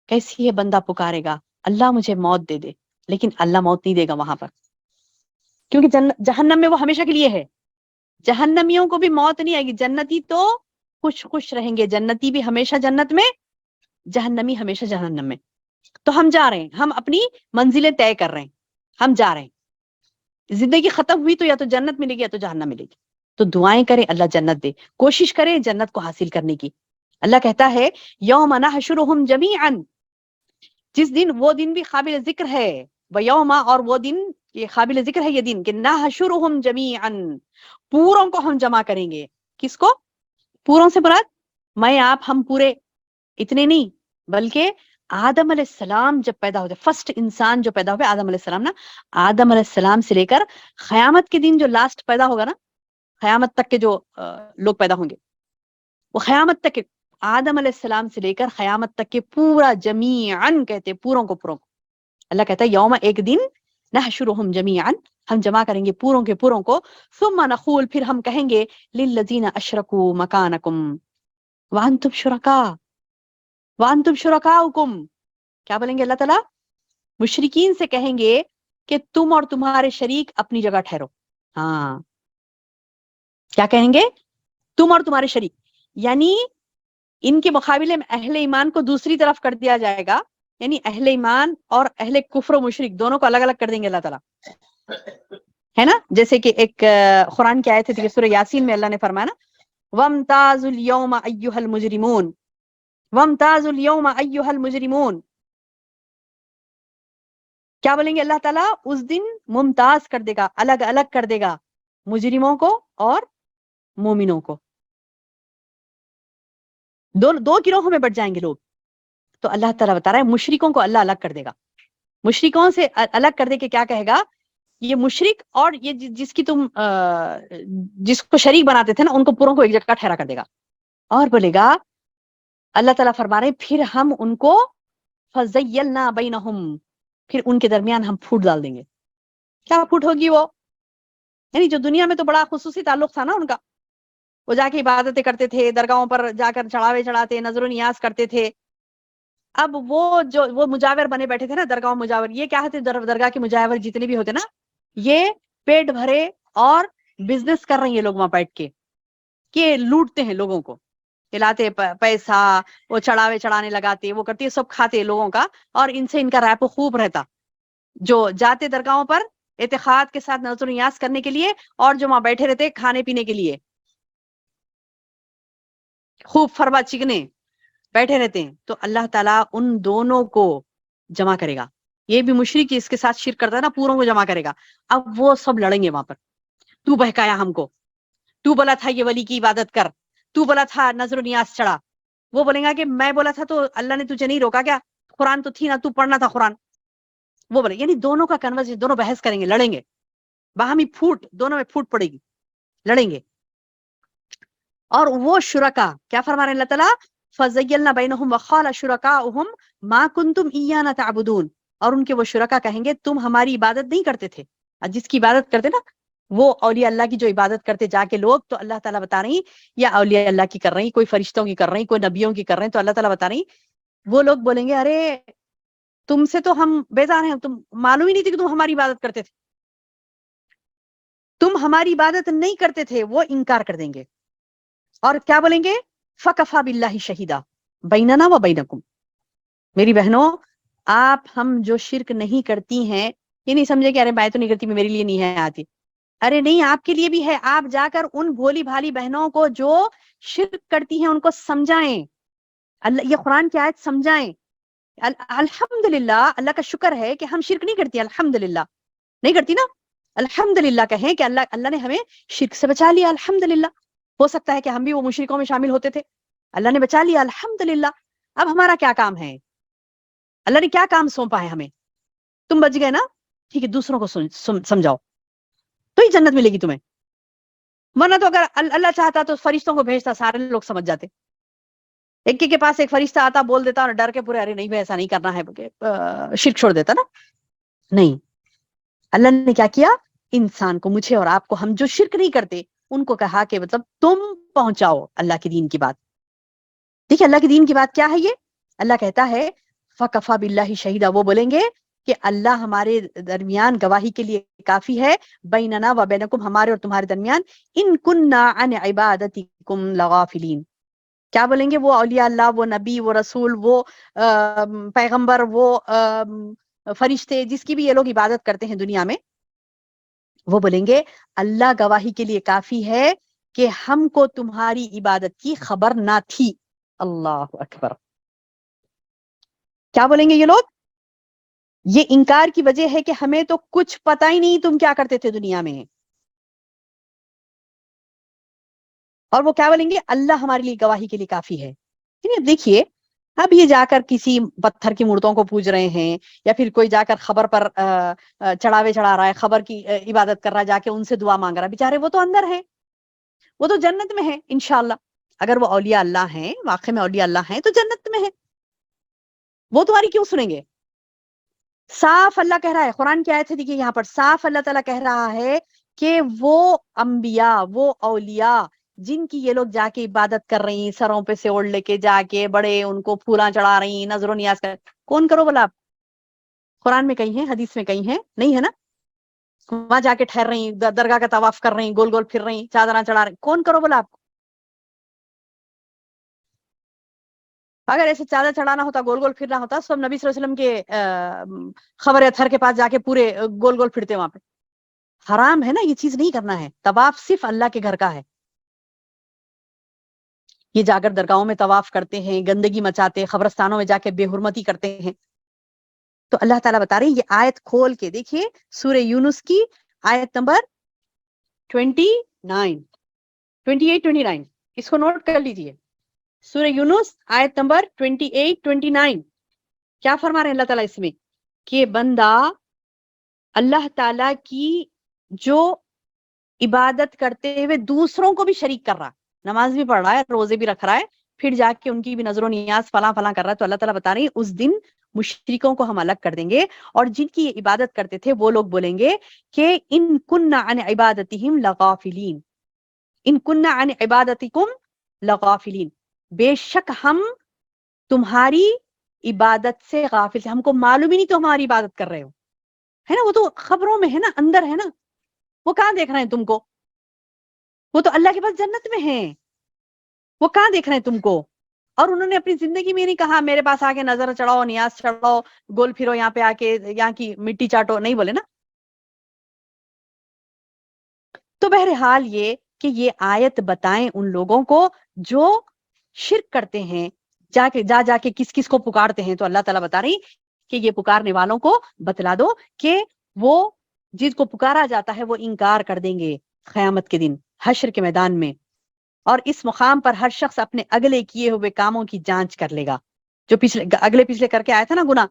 کیسی ہے؟ بندہ پکارے گا اللہ مجھے موت دے دے، لیکن اللہ موت نہیں دے گا وہاں پر، کیونکہ جہنم میں وہ ہمیشہ کے لیے ہے. جہنمیوں کو بھی موت نہیں آئے گی، جنتی تو خوش خوش رہیں گے، جنتی بھی ہمیشہ جنت میں، جہنمی ہمیشہ جہنم میں. تو ہم جا رہے ہیں، ہم اپنی منزلیں طے کر رہے ہیں، ہم جا رہے ہیں. زندگی ختم ہوئی تو یا تو جنت ملے گی یا تو جہنم ملے گی. تو دعائیں کریں اللہ جنت دے، کوشش کریں جنت کو حاصل کرنے کی. اللہ کہتا ہے یوم نحشرہم جمیعا، جس دن، وہ دن بھی قابل ذکر ہے، ویوم، اور وہ دن، یہ قابل ذکر ہے یہ دن کہ نحشرہم جمیعا، پوروں کو ہم جمع کریں گے. کس کو؟ پوروں سے مراد میں آپ ہم پورے، اتنے نہیں، بلکہ آدم علیہ السلام جب پیدا ہوتے، فرسٹ انسان جو پیدا ہوئے آدم علیہ السلام نا، آدم علیہ السلام سے لے کر قیامت کے دن جو لاسٹ پیدا ہوگا نا، قیامت تک کے جو لوگ پیدا ہوں گے، وہ قیامت تک کے، آدم علیہ السلام سے لے کر قیامت تک کے پورا، جمیعاً کہتے پوروں کو، پوروں کو. اللہ کہتا ہے یوم، ایک دن، نحشرہم جمیعاً، ہم جمع کریں گے پوروں کے پوروں کو، ثم نقول، پھر ہم کہیں گے للذین اشرکوا مکانکم وانتم شرکاء، وانتم شرکاؤکم، کیا بولیں گے اللہ تعالیٰ؟ مشرکین سے کہیں گے کہ تم اور تمہارے شریک اپنی جگہ ٹھہرو. ہاں، کیا کہیں گے؟ تم اور تمہارے شریک، یعنی ان کے مقابلے میں اہل ایمان کو دوسری طرف کر دیا جائے گا، یعنی اہل ایمان اور اہل کفر و مشرک دونوں کو الگ الگ کر دیں گے اللہ تعالیٰ، ہے نا. جیسے کہ ایک قرآن کی آیت ہے سورہ یاسین میں اللہ نے فرمایا نا وَامْتَازُوا الْيَوْمَ أَيُّهَا الْمُجْرِمُونَ، وَامْتَازُوا الْيَوْمَ أَيُّهَا الْمُجْرِمُونَ. کیا بولیں گے اللہ تعالیٰ؟ اس دن ممتاز کر دے گا، الگ الگ کر دے گا مجرموں کو اور مومنوں کو، دو گروہوں میں بٹ جائیں گے لوگ. تو اللہ تعالیٰ بتا رہا ہے مشرکوں کو اللہ الگ کر دے گا، مشرکوں سے الگ کر دے کے کیا کہے گا؟ یہ مشرک اور یہ جس کی تم جس کو شریک بناتے تھے نا، ان کو پوروں کو ایک جگہ ٹھہرا کر دے گا، اور بولے گا اللہ تعالیٰ فرما رہے پھر ہم ان کو فَزَيَّلْنَا بَيْنَهُمْ، پھر ان کے درمیان ہم پھوٹ ڈال دیں گے. کیا پھوٹ ہوگی وہ؟ یعنی جو دنیا میں تو بڑا خصوصی تعلق تھا نا ان کا، وہ جا کے عبادتیں کرتے تھے، درگاہوں پر جا کر چڑھاوے چڑھاتے، نظر و نیاز کرتے تھے. اب وہ مجاور بنے بیٹھے تھے نا، درگاہ مجاور، یہ کیا ہوتے؟ درگاہ کے مجاور جتنے بھی ہوتے نا، یہ پیٹ بھرے اور بزنس کر رہے ہیں یہ لوگ وہاں بیٹھ کے، کہ لوٹتے ہیں لوگوں کو، کھلاتے پیسہ، وہ چڑھاوے چڑھانے لگاتے، وہ کرتے، سب کھاتے لوگوں کا، اور ان سے ان کا ریپو خوب رہتا. جو جاتے درگاہوں پر اعتقاد کے ساتھ نظر و نیاز کرنے کے لیے، اور جو وہاں بیٹھے رہتے کھانے پینے کے لیے، خوب فرما چکنے بیٹھے رہتے ہیں. تو اللہ تعالیٰ ان دونوں کو جمع کرے گا. یہ بھی مشرک اس کے ساتھ شرک کرتا ہے نا، پوروں کو جمع کرے گا. اب وہ سب لڑیں گے وہاں پر، تو بہکایا ہم کو، تو بولا تھا یہ ولی کی عبادت کر، تو بولا تھا نظر و نیاز چڑھا. وہ بولیں گا کہ میں بولا تھا تو اللہ نے تجھے نہیں روکا کیا؟ قرآن تو تھی نا، تو پڑھنا تھا قرآن. وہ بولے، یعنی دونوں کا کنورس، دونوں بحث کریں گے، لڑیں گے، باہمی پھوٹ، دونوں میں پھوٹ پڑے گی، لڑیں گے. اور وہ شرکا کیا فرما رہے ہیں اللہ تعالیٰ؟ فَزَيَّلْنَا بَيْنَهُمْ وَقَالَ شُرَكَاؤُهُمْ مَا كُنْتُمْ إِيَّانَا تَعْبُدُونَ. اور ان کے وہ شرکا کہیں گے تم ہماری عبادت نہیں کرتے تھے. جس کی عبادت کرتے نا، وہ اولیاء اللہ کی جو عبادت کرتے جا کے لوگ، تو اللہ تعالیٰ بتا رہی یا اولیاء اللہ کی کر رہی، کوئی فرشتوں کی کر رہی، کوئی نبیوں کی کر رہے ہیں. تو اللہ تعالیٰ بتا رہی وہ لوگ بولیں گے ارے تم سے تو ہم بیزار ہیں، تم معلوم ہی نہیں تھی کہ تم ہماری عبادت کرتے تھے، تم ہماری عبادت نہیں کرتے تھے. وہ انکار کر دیں گے اور کیا بولیں گے؟ فَكَفَى بِاللَّهِ شَهِيدًا بَيْنَنَا وَبَيْنَكُمْ. میری بہنوں، آپ ہم جو شرک نہیں کرتی ہیں، یہ نہیں سمجھے کہ ارے میں تو نہیں کرتی، میرے لیے نہیں ہے آتی. ارے نہیں، آپ کے لیے بھی ہے. آپ جا کر ان بھولی بھالی بہنوں کو جو شرک کرتی ہیں ان کو سمجھائیں، اللہ یہ قرآن کی آیت سمجھائیں. الحمدللہ، اللہ کا شکر ہے کہ ہم شرک نہیں کرتی. الحمدللہ نہیں کرتی نا، الحمدللہ کہیں کہ اللہ نے ہمیں شرک سے بچا لیا. الحمدللہ. ہو سکتا ہے کہ ہم بھی وہ مشرکوں میں شامل ہوتے تھے، اللہ نے بچا لیا، الحمدللہ. اب ہمارا کیا کام ہے؟ اللہ نے کیا کام سونپا ہے ہمیں؟ تم بچ گئے نا، ٹھیک ہے، دوسروں کو سمجھاؤ تو ہی جنت ملے گی تمہیں. ورنہ تو اگر اللہ چاہتا تو فرشتوں کو بھیجتا، سارے لوگ سمجھ جاتے. ایک کے پاس ایک فرشتہ آتا، بول دیتا اور ڈر کے پورے ارے نہیں بھائی ایسا نہیں کرنا ہے، شرک چھوڑ دیتا نا. نہیں، اللہ نے کیا کیا؟ انسان کو، مجھے اور آپ کو، ہم جو شرک نہیں کرتے ان کو کہا کہ مطلب تم پہنچاؤ اللہ کے دین کی بات. دیکھیں اللہ کے دین کی بات کیا ہے، یہ اللہ کہتا ہے فَكَفَى بِاللَّهِ شَهِيدًا، وہ بولیں گے کہ اللہ ہمارے درمیان گواہی کے لیے کافی ہے، بیننا و بینکم، ہمارے اور تمہارے درمیان، ان کننا عن عبادتکم لغافلین، کیا بولیں گے وہ اولیاء اللہ، وہ نبی، وہ رسول، وہ پیغمبر، وہ فرشتے، جس کی بھی یہ لوگ عبادت کرتے ہیں دنیا میں، وہ بولیں گے اللہ گواہی کے لیے کافی ہے کہ ہم کو تمہاری عبادت کی خبر نہ تھی۔ اللہ اکبر، کیا بولیں گے یہ لوگ؟ یہ انکار کی وجہ ہے کہ ہمیں تو کچھ پتہ ہی نہیں تم کیا کرتے تھے دنیا میں، اور وہ کیا بولیں گے اللہ ہمارے لیے گواہی کے لیے کافی ہے۔ یعنی دیکھیے، اب یہ جا کر کسی پتھر کی مورتوں کو پوج رہے ہیں، یا پھر کوئی جا کر خبر پر چڑھاوے چڑھا رہا ہے، خبر کی عبادت کر رہا ہے، جا کے ان سے دعا مانگ رہا ہے، بیچارے وہ تو اندر ہیں، وہ تو جنت میں ہیں انشاءاللہ، اگر وہ اولیاء اللہ ہیں، واقع میں اولیاء اللہ ہیں تو جنت میں ہیں، وہ تمہاری کیوں سنیں گے؟ صاف اللہ کہہ رہا ہے، قرآن کی آیت ہے، دیکھیے یہاں پر صاف اللہ تعالیٰ کہہ رہا ہے کہ وہ انبیاء، وہ اولیاء جن کی یہ لوگ جا کے عبادت کر رہی ہیں، سروں پہ سے اوڑھ لے کے جا کے بڑے ان کو پھولاں چڑھا رہی ہیں، نظر و نیاز کر، کون کرو بولا آپ؟ قرآن میں کہیں ہیں، حدیث میں کہیں ہیں؟ نہیں ہے نا؟ وہاں جا کے ٹھہر رہی ہیں، درگاہ کا طواف کر رہی ہیں، گول گول پھر رہی ہیں، چادراں چڑھا رہی ہیں، کون کرو بولا آپ کو؟ اگر ایسے چادر چڑھانا ہوتا، گول گول پھرنا ہوتا، سب نبی صلی اللہ علیہ وسلم کے خبر اتھر کے پاس جا کے پورے گول گول پھرتے وہاں پہ۔ حرام ہے نا، یہ چیز نہیں کرنا ہے، طواف صرف اللہ کے گھر کا ہے۔ یہ جا کر درگاہوں میں طواف کرتے ہیں، گندگی مچاتے ہیں، قبرستانوں میں جا کے بے حرمتی کرتے ہیں۔ تو اللہ تعالیٰ بتا رہے ہیں، یہ آیت کھول کے دیکھیے، سورہ یونس کی آیت نمبر 29، 28 29، اس کو نوٹ کر لیجئے، سورہ یونس آیت نمبر 28 29، کیا فرما رہے ہیں اللہ تعالیٰ اس میں؟ کہ بندہ اللہ تعالیٰ کی جو عبادت کرتے ہوئے دوسروں کو بھی شریک کر رہا، نماز بھی پڑھ رہا ہے، روزے بھی رکھ رہا ہے، پھر جا کے ان کی بھی نظر و نیاز فلاں فلاں کر رہا ہے، تو اللہ تعالیٰ بتا رہے ہیں اس دن مشرکوں کو ہم الگ کر دیں گے، اور جن کی یہ عبادت کرتے تھے وہ لوگ بولیں گے کہ ان کننا عن عبادتہم لغافلین، ان کننا عن عبادتکم لغافلین، بے شک ہم تمہاری عبادت سے غافل تھے، ہم کو معلوم ہی نہیں تم ہماری عبادت کر رہے ہو، ہے نا؟ وہ تو خبروں میں ہے نا، اندر ہے نا، وہ کہاں دیکھ رہے ہیں تم کو؟ وہ تو اللہ کے پاس جنت میں ہیں، وہ کہاں دیکھ رہے ہیں تم کو؟ اور انہوں نے اپنی زندگی میں نہیں کہا میرے پاس آ کے نظر چڑھاؤ، نیاز چڑھاؤ، گول پھرو، یہاں پہ آ کے یہاں کی مٹی چاٹو، نہیں بولے نا۔ تو بہرحال یہ کہ یہ آیت بتائیں ان لوگوں کو جو شرک کرتے ہیں، جا کے کس کس کو پکارتے ہیں، تو اللہ تعالیٰ بتا رہی کہ یہ پکارنے والوں کو بتلا دو کہ وہ جس کو پکارا جاتا ہے وہ انکار کر دیں گے قیامت کے دن حشر کے میدان میں، اور اس مقام پر ہر شخص اپنے اگلے کیے ہوئے کاموں کی جانچ کر لے گا، جو پچھلے کر کے آیا تھا نا گناہ،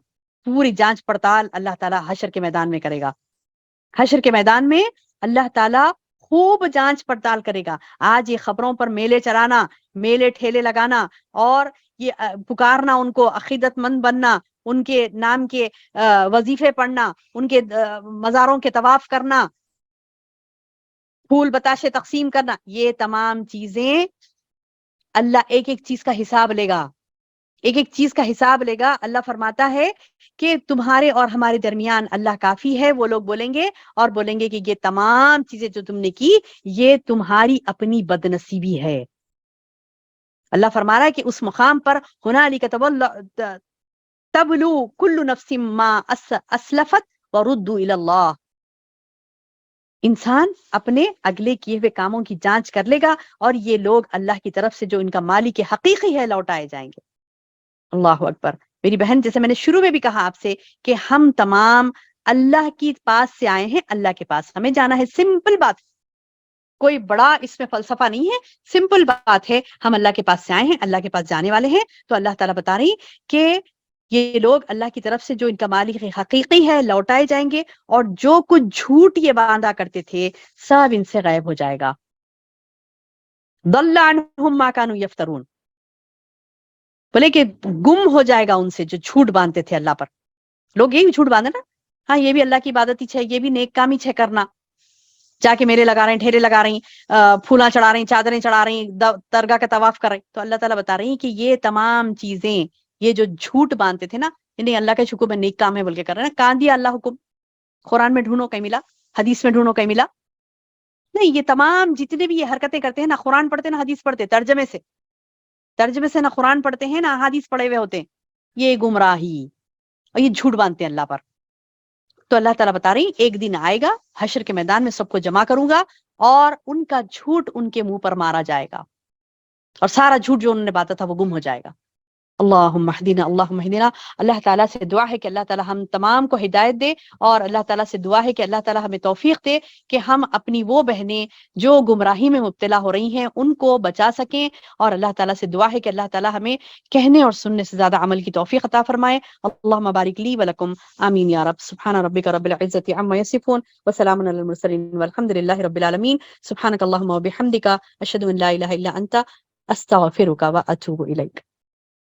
پوری جانچ پڑتال اللہ تعالیٰ حشر کے میدان میں کرے گا۔ حشر کے میدان میں اللہ تعالیٰ خوب جانچ پڑتال کرے گا۔ آج یہ خبروں پر میلے چلانا، میلے ٹھیلے لگانا، اور یہ پکارنا ان کو، عقیدت مند بننا، ان کے نام کے وظیفے پڑھنا، ان کے مزاروں کے طواف کرنا، پھول بتاشے تقسیم کرنا، یہ تمام چیزیں اللہ ایک ایک چیز کا حساب لے گا، ایک ایک چیز کا حساب لے گا۔ اللہ فرماتا ہے کہ تمہارے اور ہمارے درمیان اللہ کافی ہے، وہ لوگ بولیں گے، اور بولیں گے کہ یہ تمام چیزیں جو تم نے کی یہ تمہاری اپنی بدنصیبی ہے۔ اللہ فرما رہا ہے کہ اس مقام پر ہنالک تبلو کل نفس ما اسلفت وردوا الی اللہ، انسان اپنے اگلے کیے ہوئے کاموں کی جانچ کر لے گا، اور یہ لوگ اللہ کی طرف سے جو ان کا مالک حقیقی ہے لوٹائے جائیں گے۔ اللہ اکبر۔ میری بہن، جیسے میں نے شروع میں بھی کہا آپ سے کہ ہم تمام اللہ کی پاس سے آئے ہیں، اللہ کے پاس ہمیں جانا ہے، سمپل بات، کوئی بڑا اس میں فلسفہ نہیں ہے، سمپل بات ہے، ہم اللہ کے پاس سے آئے ہیں، اللہ کے پاس جانے والے ہیں۔ تو اللہ تعالیٰ بتا رہی کہ یہ لوگ اللہ کی طرف سے جو ان کا مالک حقیقی ہے لوٹائے جائیں گے، اور جو کچھ جھوٹ یہ باندھا کرتے تھے سب ان سے غائب ہو جائے گا۔ ضل عنہم ما کانوا یفترون، بولے کہ گم ہو جائے گا ان سے جو جھوٹ باندھتے تھے اللہ پر۔ لوگ یہی جھوٹ باندھے نا، ہاں یہ بھی اللہ کی عبادت ہی ہے، یہ بھی نیک کام ہی ہے کرنا، جا کے میلے لگا رہے ہیں، ٹھیرے لگا رہی ہیں، پھولاں چڑھا رہی ہیں، چادریں چڑھا رہی ہیں، درگاہ کا طواف کر رہی ہیں. تو اللہ تعالیٰ بتا رہی ہیں کہ یہ تمام چیزیں، یہ جو جھوٹ باندھتے تھے نا، نہیں اللہ کا شکر میں نیک کام ہے بول کے کر رہے ہیں، کہاں دیا اللہ حکم؟ قرآن میں ڈھونڈو کہیں ملا؟ حدیث میں ڈھونڈو کہیں ملا؟ نہیں. یہ تمام جتنے بھی یہ حرکتیں کرتے ہیں، نہ قرآن پڑھتے نہ حدیث پڑھتے، ترجمے سے نہ قرآن پڑھتے ہیں نہ حدیث پڑھے ہوئے ہوتے ہیں. یہ گمراہی اور یہ جھوٹ باندھتے ہیں اللہ پر. تو اللہ تعالیٰ بتا رہی ایک دن آئے گا حشر کے میدان میں سب کو جمع کروں گا اور ان کا جھوٹ ان کے منہ پر مارا جائے گا اور سارا جھوٹ جو انہوں نے باتا تھا وہ گم ہو جائے گا. اللہم اہدنا اللہم اہدنا. اللہ تعالیٰ سے دعا ہے کہ اللہ تعالیٰ ہم تمام کو ہدایت دے، اور اللہ تعالیٰ سے دعا ہے کہ اللہ تعالیٰ ہمیں توفیق دے کہ ہم اپنی وہ بہنیں جو گمراہی میں مبتلا ہو رہی ہیں ان کو بچا سکیں. اور اللہ تعالیٰ سے دعا ہے کہ اللہ تعالیٰ ہمیں کہنے اور سننے سے زیادہ عمل کی توفیق عطا فرمائے. اللہم بارک لی ولکم. آمین یا رب. سبحان ربک رب العزت عما یصفون وسلام علی المرسلین والحمد للہ رب العالمین. سبحانک اللہم وبحمدک اشہد ان لا الہ الا انت استغفرک واتوب الیک.